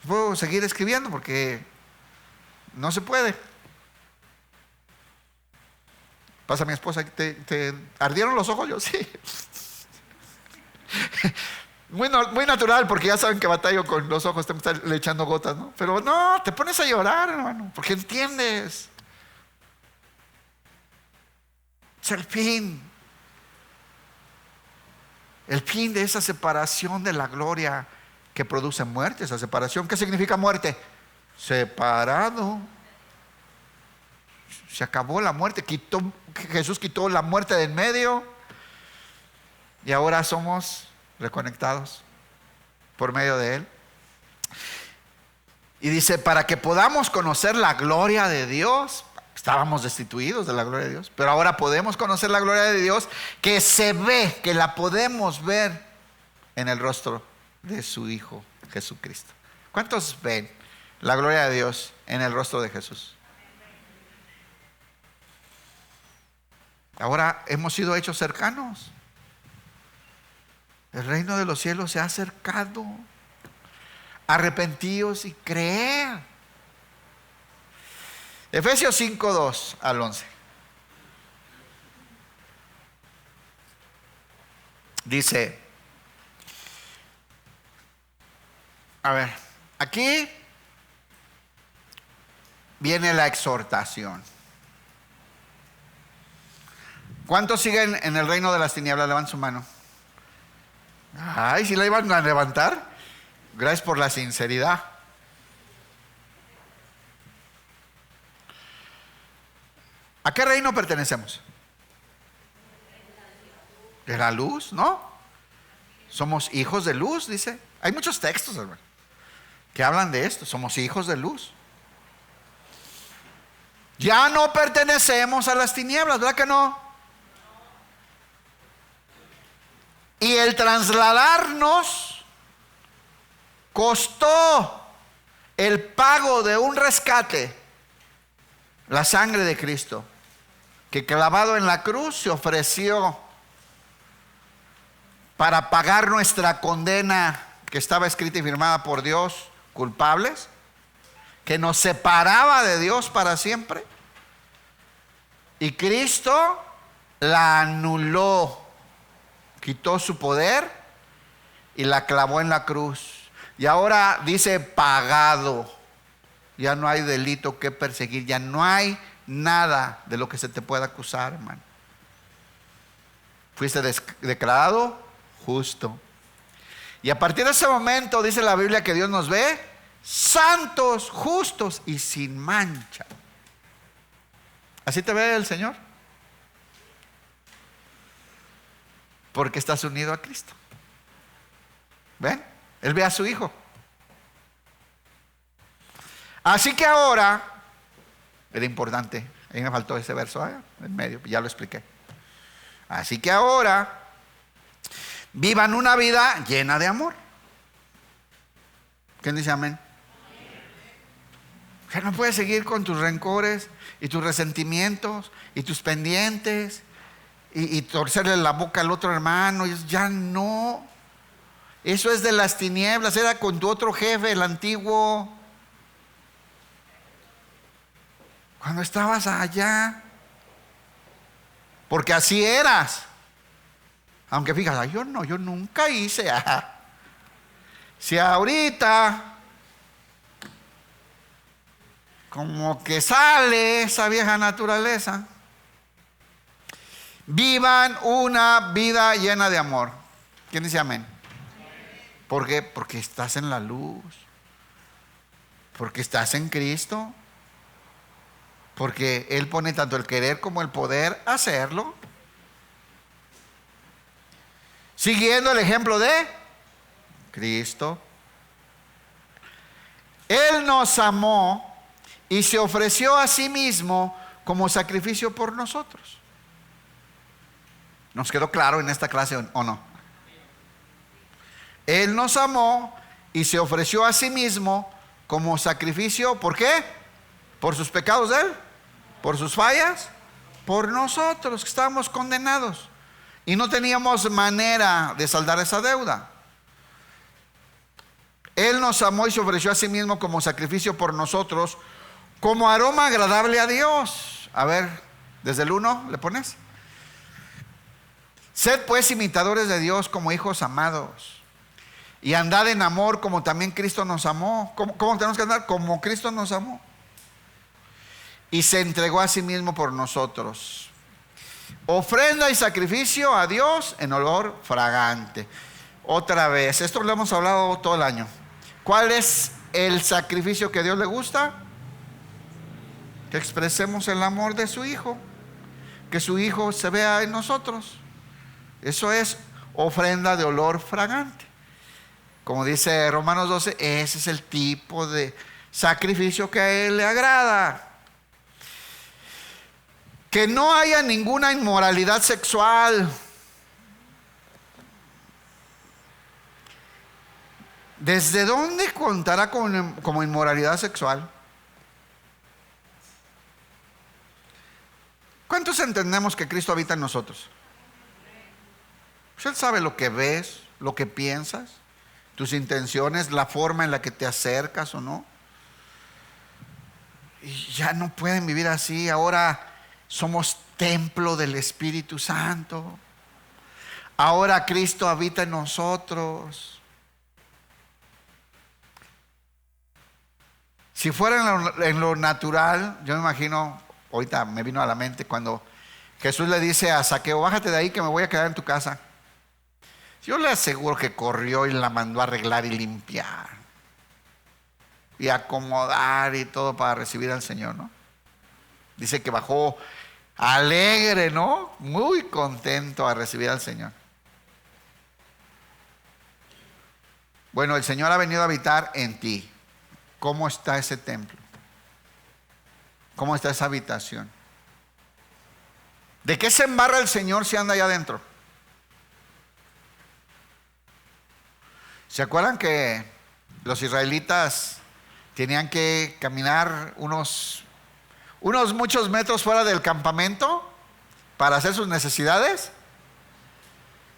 No puedo seguir escribiendo porque no se puede. Pasa mi esposa, ¿te ardieron los ojos? Yo sí. Muy natural, porque ya saben que batallo con los ojos, tengo que estar echando gotas, ¿no? Pero no, te pones a llorar, hermano, porque entiendes. Es el fin. El fin de esa separación de la gloria que produce muerte, esa separación. ¿Qué significa muerte? Separado. Se acabó la muerte, Jesús quitó la muerte de en medio y ahora somos reconectados por medio de Él. Y dice, para que podamos conocer la gloria de Dios. Estábamos destituidos de la gloria de Dios, pero ahora podemos conocer la gloria de Dios, que se ve, que la podemos ver en el rostro de su Hijo Jesucristo. ¿Cuántos ven la gloria de Dios en el rostro de Jesús? Ahora hemos sido hechos cercanos. El reino de los cielos se ha acercado. Arrepentíos y creed. Efesios 5, 2 al 11. Dice, a ver, aquí viene la exhortación. ¿Cuántos siguen en el reino de las tinieblas? Levanten su mano. Ay, si la iban a levantar. Gracias por la sinceridad. ¿A qué reino pertenecemos? De la luz, ¿no? Somos hijos de luz, dice. Hay muchos textos, hermano, que hablan de esto. Somos hijos de luz. Ya no pertenecemos a las tinieblas, ¿verdad que no? Y el trasladarnos costó el pago de un rescate, la sangre de Cristo, que clavado en la cruz se ofreció para pagar nuestra condena que estaba escrita y firmada por Dios, culpables, que nos separaba de Dios para siempre. Y Cristo la anuló, quitó su poder y la clavó en la cruz. Y ahora dice pagado. Ya no hay delito que perseguir, ya no hay nada de lo que se te pueda acusar, hermano. Fuiste declarado justo. Y a partir de ese momento dice la Biblia que Dios nos ve santos, justos y sin mancha. ¿Así te ve el Señor? Porque estás unido a Cristo. ¿Ven? Él ve a su Hijo. Así que ahora, era importante, ahí me faltó ese verso en medio, ya lo expliqué. Así que ahora, vivan una vida llena de amor. ¿Quién dice amén? O sea, no puedes seguir con tus rencores y tus resentimientos y tus pendientes y torcerle la boca al otro hermano. Ya no. Eso es de las tinieblas. Era con tu otro jefe, el antiguo, cuando estabas allá, porque así eras. Aunque fíjate, yo nunca hice. Si ahorita como que sale esa vieja naturaleza. Vivan una vida llena de amor. ¿Quién dice amén? ¿Por qué? Porque estás en la luz, porque estás en Cristo, porque Él pone tanto el querer como el poder hacerlo, siguiendo el ejemplo de Cristo. Él nos amó y se ofreció a sí mismo como sacrificio por nosotros. ¿Nos quedó claro en esta clase o no? Él nos amó y se ofreció a sí mismo como sacrificio. ¿Por qué? ¿Por sus pecados de Él? ¿Por sus fallas? Por nosotros que estábamos condenados y no teníamos manera de saldar esa deuda. Él nos amó y se ofreció a sí mismo como sacrificio por nosotros, como aroma agradable a Dios. A ver, desde el 1 le pones. Sed pues imitadores de Dios como hijos amados, y andad en amor como también Cristo nos amó. ¿Cómo tenemos que andar? Como Cristo nos amó y se entregó a sí mismo por nosotros, ofrenda y sacrificio a Dios en olor fragante. Otra vez, esto lo hemos hablado todo el año. ¿Cuál es el sacrificio que a Dios le gusta? Que expresemos el amor de su Hijo, que su Hijo se vea en nosotros. Eso es ofrenda de olor fragante. Como dice Romanos 12, ese es el tipo de sacrificio que a Él le agrada. Que no haya ninguna inmoralidad sexual. ¿Desde dónde contará como inmoralidad sexual? ¿Cuántos entendemos que Cristo habita en nosotros? Pues Él sabe lo que ves, lo que piensas, tus intenciones, la forma en la que te acercas o no. Y ya no pueden vivir así. Ahora somos templo del Espíritu Santo. Ahora Cristo habita en nosotros. Si fuera en lo natural, yo me imagino, ahorita me vino a la mente cuando Jesús le dice a Zaqueo: bájate de ahí que me voy a quedar en tu casa. Yo le aseguro que corrió y la mandó a arreglar y limpiar y acomodar y todo para recibir al Señor, ¿no? Dice que bajó alegre, ¿no? Muy contento a recibir al Señor. Bueno, el Señor ha venido a habitar en ti. ¿Cómo está ese templo? ¿Cómo está esa habitación? ¿De qué se embarra el Señor si anda allá adentro? ¿Se acuerdan que los israelitas tenían que caminar unos muchos metros fuera del campamento para hacer sus necesidades?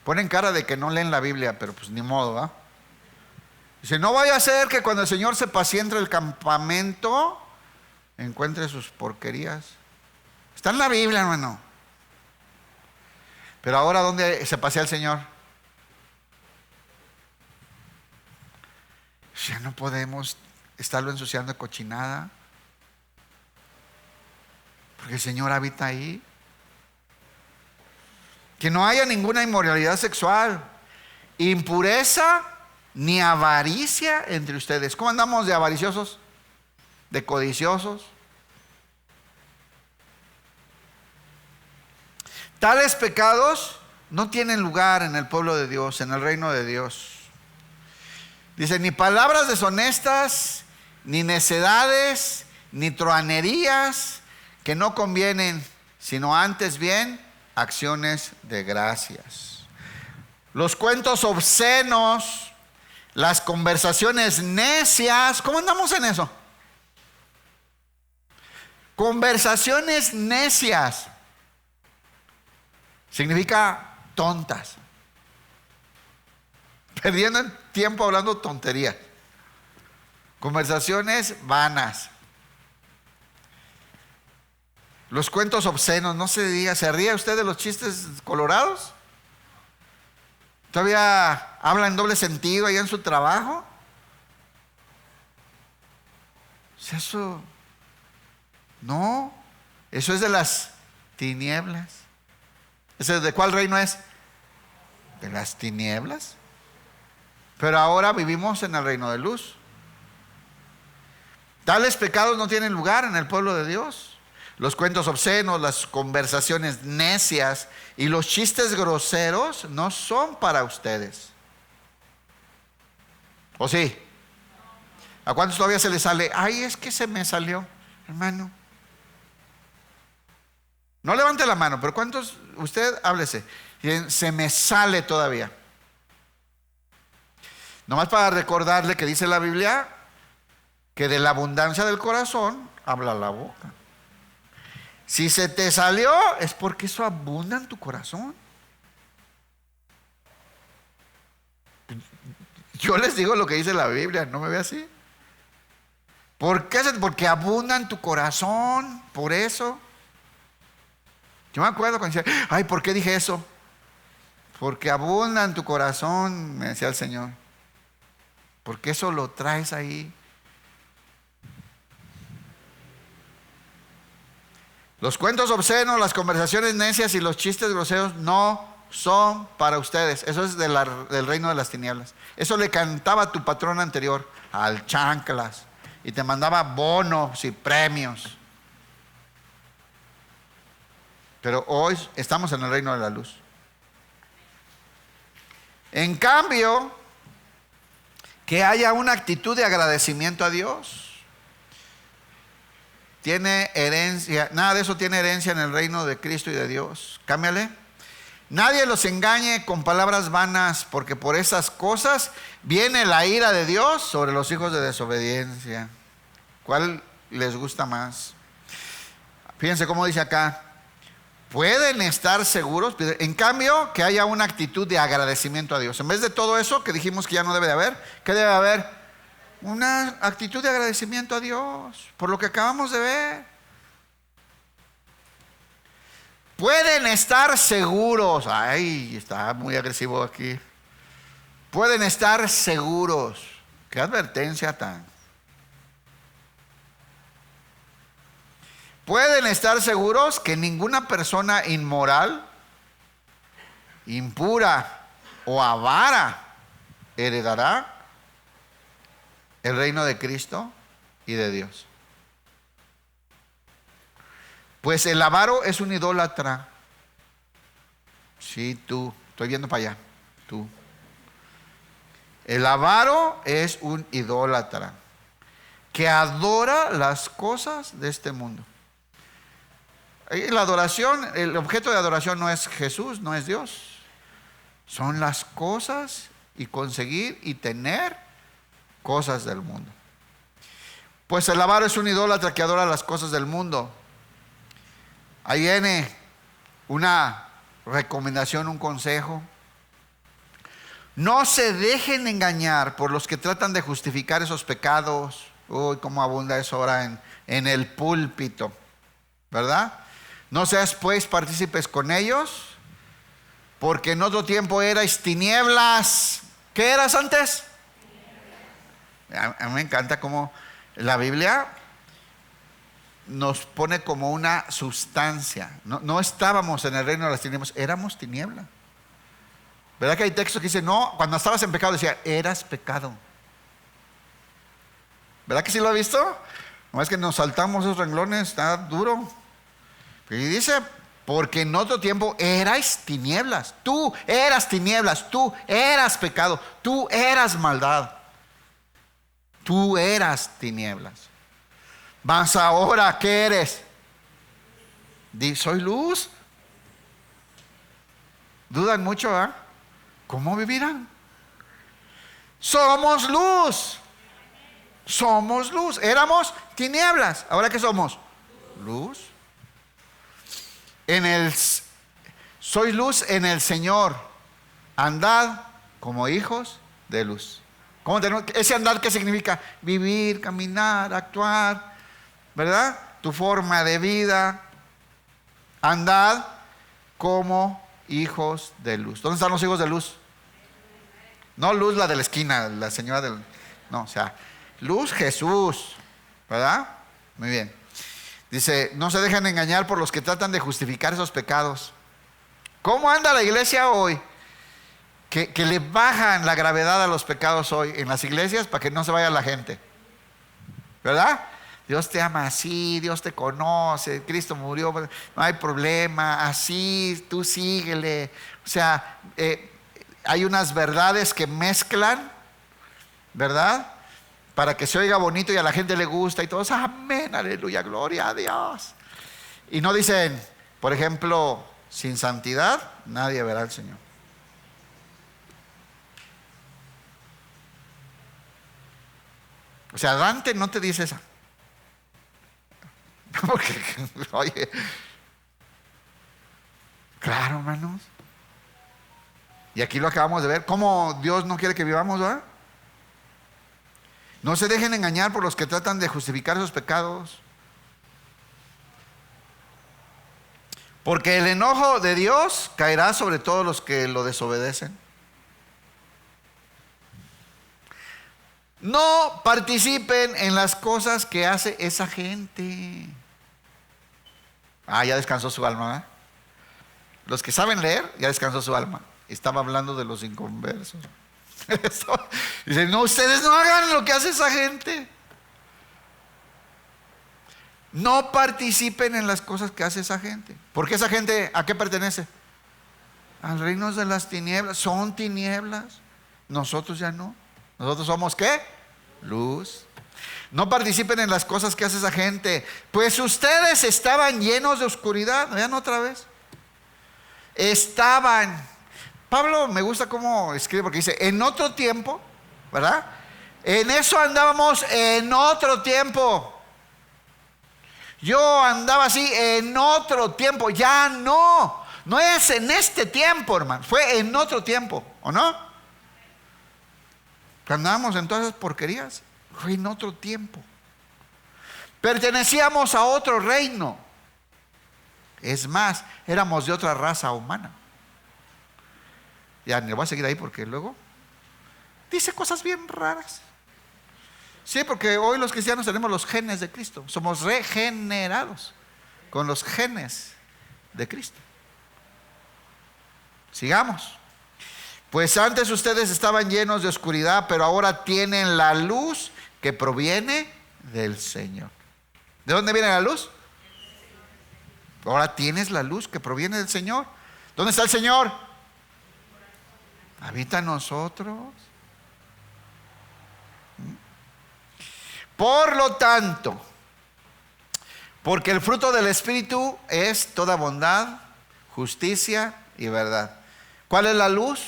Ponen cara de que no leen la Biblia, pero pues ni modo, ¿verdad? Dice: no vaya a ser que cuando el Señor se pasee entre el campamento encuentre sus porquerías. Está en la Biblia, hermano. Pero ahora, ¿dónde se pasea el Señor? Ya no podemos estarlo ensuciando de cochinada, porque el Señor habita ahí. Que no haya ninguna inmoralidad sexual, impureza ni avaricia entre ustedes. ¿Cómo andamos de avariciosos? De codiciosos. Tales pecados no tienen lugar en el pueblo de Dios, en el reino de Dios. Dice: ni palabras deshonestas, ni necedades, ni truhanerías que no convienen, sino antes bien acciones de gracias. Los cuentos obscenos, las conversaciones necias. ¿Cómo andamos en eso? Conversaciones necias significa tontas, perdiendo el tiempo hablando tonterías. Conversaciones vanas. Los cuentos obscenos, no se diga. ¿Se ríe usted de los chistes colorados? ¿Todavía habla en doble sentido allá en su trabajo? Eso no, eso es de las tinieblas. ¿Ese de cuál reino es? De las tinieblas. Pero ahora vivimos en el reino de luz. Tales pecados no tienen lugar en el pueblo de Dios. Los cuentos obscenos, las conversaciones necias y los chistes groseros no son para ustedes. ¿O sí? ¿A cuántos todavía se les sale? Ay, es que se me salió, hermano. No levante la mano, pero ¿cuántos? Usted háblese. Se me sale todavía. Nomás para recordarle que dice la Biblia que de la abundancia del corazón habla la boca. Si se te salió es porque eso abunda en tu corazón. Yo les digo lo que dice la Biblia, no me ve así. ¿Por qué? Porque abunda en tu corazón, por eso. Yo me acuerdo cuando decía: ay, ¿por qué dije eso? Porque abunda en tu corazón, me decía el Señor. Porque eso lo traes ahí. Los cuentos obscenos, las conversaciones necias y los chistes groseros no son para ustedes. Eso es del reino de las tinieblas. Eso le cantaba a tu patrón anterior, al chanclas, y te mandaba bonos y premios. Pero hoy estamos en el reino de la luz. En cambio, que haya una actitud de agradecimiento a Dios. Tiene herencia, nada de eso tiene herencia en el reino de Cristo y de Dios. Cámbiale. Nadie los engañe con palabras vanas, porque por esas cosas viene la ira de Dios sobre los hijos de desobediencia. ¿Cuál les gusta más? Fíjense cómo dice acá: pueden estar seguros. En cambio, que haya una actitud de agradecimiento a Dios. En vez de todo eso que dijimos que ya no debe de haber, ¿qué debe haber? Una actitud de agradecimiento a Dios por lo que acabamos de ver. Pueden estar seguros. Ay, está muy agresivo aquí. Pueden estar seguros. Qué advertencia tan. Pueden estar seguros que ninguna persona inmoral, impura o avara heredará el reino de Cristo y de Dios. Pues el avaro es un idólatra. Sí, tú, estoy viendo para allá, tú. El avaro es un idólatra que adora las cosas de este mundo. La adoración, el objeto de adoración no es Jesús, no es Dios. Son las cosas y conseguir y tener cosas del mundo. Pues el avaro es un idólatra que adora las cosas del mundo. Ahí viene una recomendación, un consejo. No se dejen engañar por los que tratan de justificar esos pecados. Uy, cómo abunda eso ahora en el púlpito, ¿verdad? No seas pues partícipes con ellos, porque en otro tiempo erais tinieblas. ¿Qué eras antes? A mí me encanta cómo la Biblia nos pone como una sustancia. No estábamos en el reino de las tinieblas, éramos tinieblas. ¿Verdad que hay textos que dicen, no, cuando estabas en pecado decía, eras pecado? ¿Verdad que sí lo ha visto? No es que nos saltamos esos renglones, está duro. Y dice, porque en otro tiempo erais tinieblas. Tú eras tinieblas, tú eras pecado, tú eras maldad. Tú eras tinieblas. Mas ahora, ¿qué eres? Soy luz. Dudan mucho, ¿eh? ¿Cómo vivirán? Somos luz. Somos luz. Éramos tinieblas. ¿Ahora qué somos? Luz. Soy luz en el Señor. Andad como hijos de luz. ¿Cómo tenemos? Ese andar, ¿qué significa? Vivir, caminar, actuar, ¿verdad? Tu forma de vida. Andad como hijos de luz. ¿Dónde están los hijos de luz? No luz la de la esquina, la señora del... No, o sea, luz Jesús, ¿verdad? Muy bien. Dice, no se dejen engañar por los que tratan de justificar esos pecados. ¿Cómo anda la iglesia hoy? Que le bajan la gravedad a los pecados hoy en las iglesias para que no se vaya la gente, ¿verdad? Dios te ama así, Dios te conoce, Cristo murió, no hay problema, así, tú síguele. O sea, hay unas verdades que mezclan, ¿verdad? Para que se oiga bonito y a la gente le gusta y todos, amén, aleluya, gloria a Dios. Y no dicen, por ejemplo, sin santidad nadie verá al Señor. O sea, Dante no te dice esa. Porque, oye, claro, hermanos. Y aquí lo acabamos de ver, cómo Dios no quiere que vivamos, ¿verdad? No se dejen engañar por los que tratan de justificar esos pecados. Porque el enojo de Dios caerá sobre todos los que lo desobedecen. No participen en las cosas que hace esa gente. Ya descansó su alma, ¿eh? Los que saben leer, ya descansó su alma. Estaba hablando de los inconversos. Dice, no, ustedes no hagan lo que hace esa gente. No participen en las cosas que hace esa gente. Porque esa gente, ¿a qué pertenece? Al reino de las tinieblas. Son tinieblas. Nosotros ya no. Nosotros somos ¿qué? Luz. No participen en las cosas que hace esa gente, pues ustedes estaban llenos de oscuridad. Vean otra vez. Estaban. Pablo me gusta cómo escribe, porque dice, en otro tiempo, ¿verdad? En eso andábamos en otro tiempo. Yo andaba así en otro tiempo. Ya no. No es en este tiempo, hermano. Fue en otro tiempo, ¿o no? Que andábamos en todas esas porquerías. Fue en otro tiempo. Pertenecíamos a otro reino. Es más, éramos de otra raza humana. Ya, me voy a seguir ahí porque luego dice cosas bien raras. Sí, porque hoy los cristianos tenemos los genes de Cristo. Somos regenerados con los genes de Cristo. Sigamos. Pues antes ustedes estaban llenos de oscuridad, pero ahora tienen la luz que proviene del Señor. ¿De dónde viene la luz? Ahora tienes la luz que proviene del Señor. ¿Dónde está el Señor? Habita en nosotros. Por lo tanto, porque el fruto del Espíritu es toda bondad, justicia y verdad. ¿Cuál es la luz?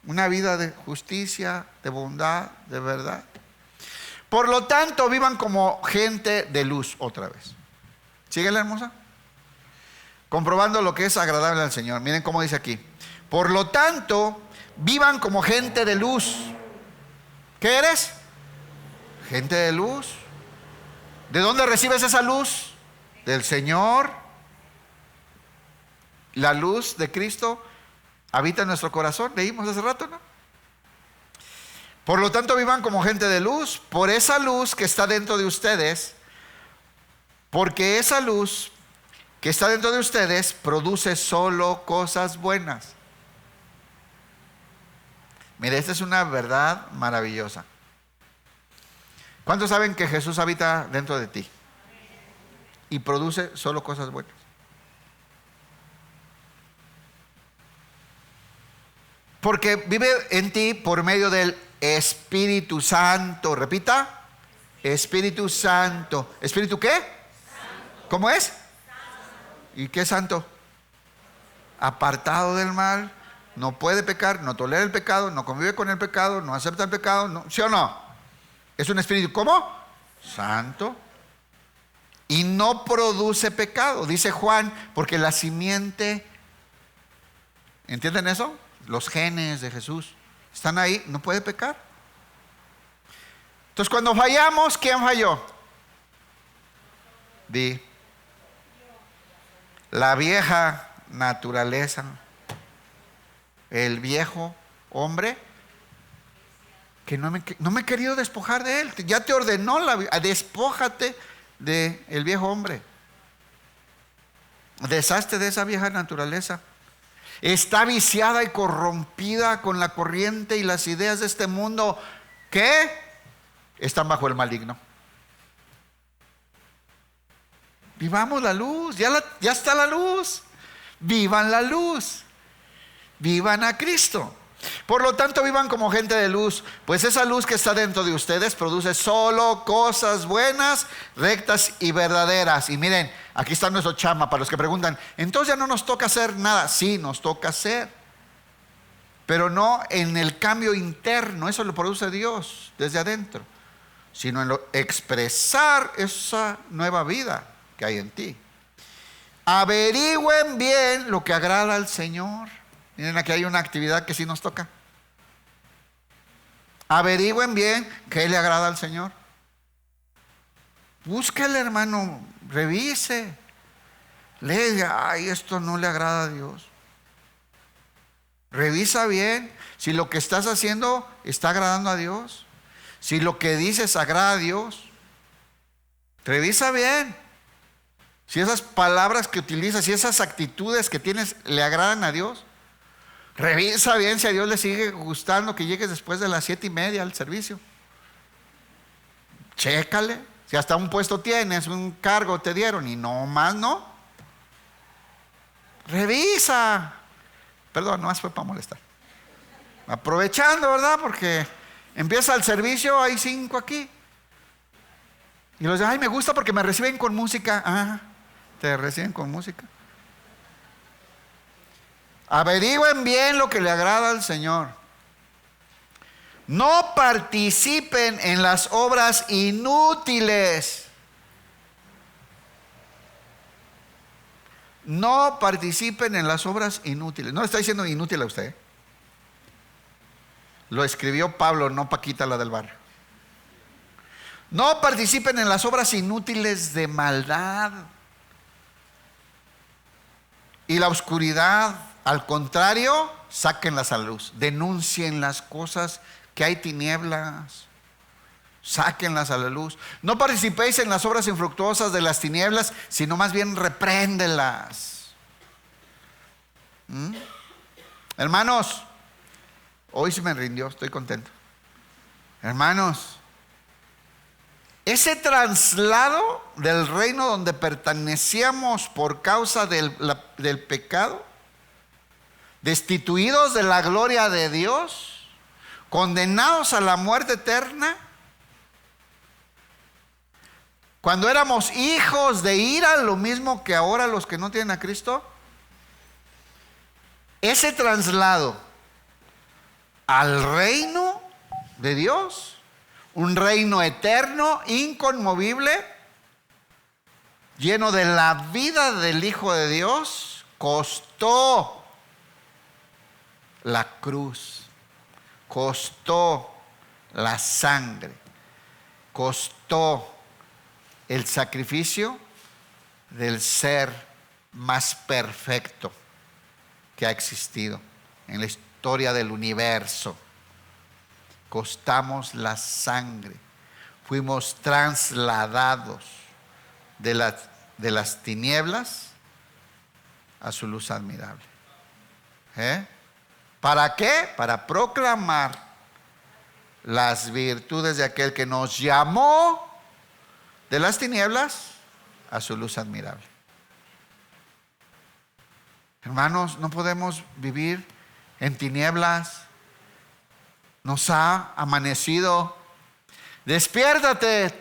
Una vida de justicia, de bondad, de verdad. Por lo tanto, vivan como gente de luz otra vez. ¿Síguela, hermosa? Comprobando lo que es agradable al Señor. Miren cómo dice aquí. Por lo tanto, vivan como gente de luz. ¿Qué eres? Gente de luz. ¿De dónde recibes esa luz? Del Señor. La luz de Cristo habita en nuestro corazón. Leímos hace rato, ¿no? Por lo tanto, vivan como gente de luz, por esa luz que está dentro de ustedes, porque esa luz que está dentro de ustedes produce solo cosas buenas. Mire, esta es una verdad maravillosa. ¿Cuántos saben que Jesús habita dentro de ti? Y produce solo cosas buenas. Porque vive en ti por medio del Espíritu Santo. Repita. Espíritu Santo. ¿Espíritu qué? Santo. ¿Cómo es? Santo. ¿Y qué es santo? Apartado del mal. No puede pecar, no tolera el pecado, no convive con el pecado, no acepta el pecado, no, ¿sí o no? Es un espíritu, ¿cómo? Santo. Y no produce pecado, dice Juan, porque la simiente, ¿entienden eso? Los genes de Jesús están ahí, no puede pecar. Entonces cuando fallamos, ¿quién falló? La vieja naturaleza. El viejo hombre que no me he querido despojar de él. Ya te ordenó despójate del viejo hombre. Deshazte de esa vieja naturaleza. Está viciada y corrompida con la corriente y las ideas de este mundo que están bajo el maligno. Vivamos la luz, ya está la luz. Vivan la luz. Vivan a Cristo. Por lo tanto, vivan como gente de luz, pues esa luz que está dentro de ustedes produce solo cosas buenas, rectas y verdaderas. Y miren, aquí está nuestro chama para los que preguntan, entonces ya no nos toca hacer nada. Sí, nos toca hacer, pero no en el cambio interno, eso lo produce Dios desde adentro, sino en expresar esa nueva vida que hay en ti. Averigüen bien lo que agrada al Señor. Miren, aquí hay una actividad que sí nos toca. Averigüen bien qué le agrada al Señor. Búsquele, hermano, revise. Lea, ay, esto no le agrada a Dios. Revisa bien si lo que estás haciendo está agradando a Dios. Si lo que dices agrada a Dios. Revisa bien. Si esas palabras que utilizas, si esas actitudes que tienes le agradan a Dios. Revisa bien si a Dios le sigue gustando que llegues después de las 7:30 al servicio. Chécale. Si hasta un puesto tienes, un cargo te dieron y no más, ¿no? Revisa. Perdón, no más fue para molestar. Aprovechando, ¿verdad? Porque empieza el servicio, hay 5 aquí. Y los de, ay, me gusta porque me reciben con música. Ah, te reciben con música. Averigüen bien lo que le agrada al Señor. No participen en las obras inútiles. No participen en las obras inútiles. No le está diciendo inútil a usted. Lo escribió Pablo, no Paquita, la del barrio. No participen en las obras inútiles de maldad y la oscuridad. Al contrario, sáquenlas a la luz. Denuncien las cosas que hay tinieblas. Sáquenlas a la luz. No participéis en las obras infructuosas de las tinieblas, sino más bien repréndelas. Hermanos, hoy se me rindió, estoy contento. Hermanos, ese traslado del reino donde pertenecíamos por causa del pecado, destituidos de la gloria de Dios, condenados a la muerte eterna, cuando éramos hijos de ira, lo mismo que ahora los que no tienen a Cristo, ese traslado al reino de Dios, un reino eterno, inconmovible, lleno de la vida del Hijo de Dios, costó la cruz, costó la sangre, costó el sacrificio del ser más perfecto que ha existido en la historia del universo. Costamos la sangre, fuimos trasladados de las tinieblas a su luz admirable. ¿Para qué? Para proclamar las virtudes de aquel que nos llamó de las tinieblas a su luz admirable. Hermanos, no podemos vivir en tinieblas. Nos ha amanecido. Despiértate,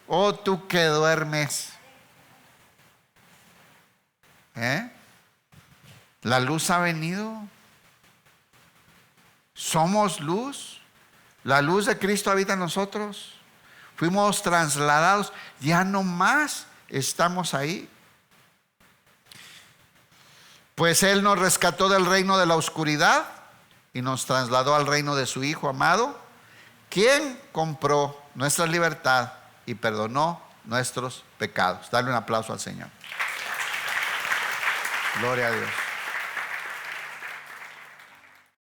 oh tú que duermes. La luz ha venido. Somos luz. La luz de Cristo habita en nosotros. Fuimos trasladados. Ya no más estamos ahí. Pues Él nos rescató del reino de la oscuridad y nos trasladó al reino de su Hijo amado, quien compró nuestra libertad y perdonó nuestros pecados. Dale un aplauso al Señor. Gloria a Dios.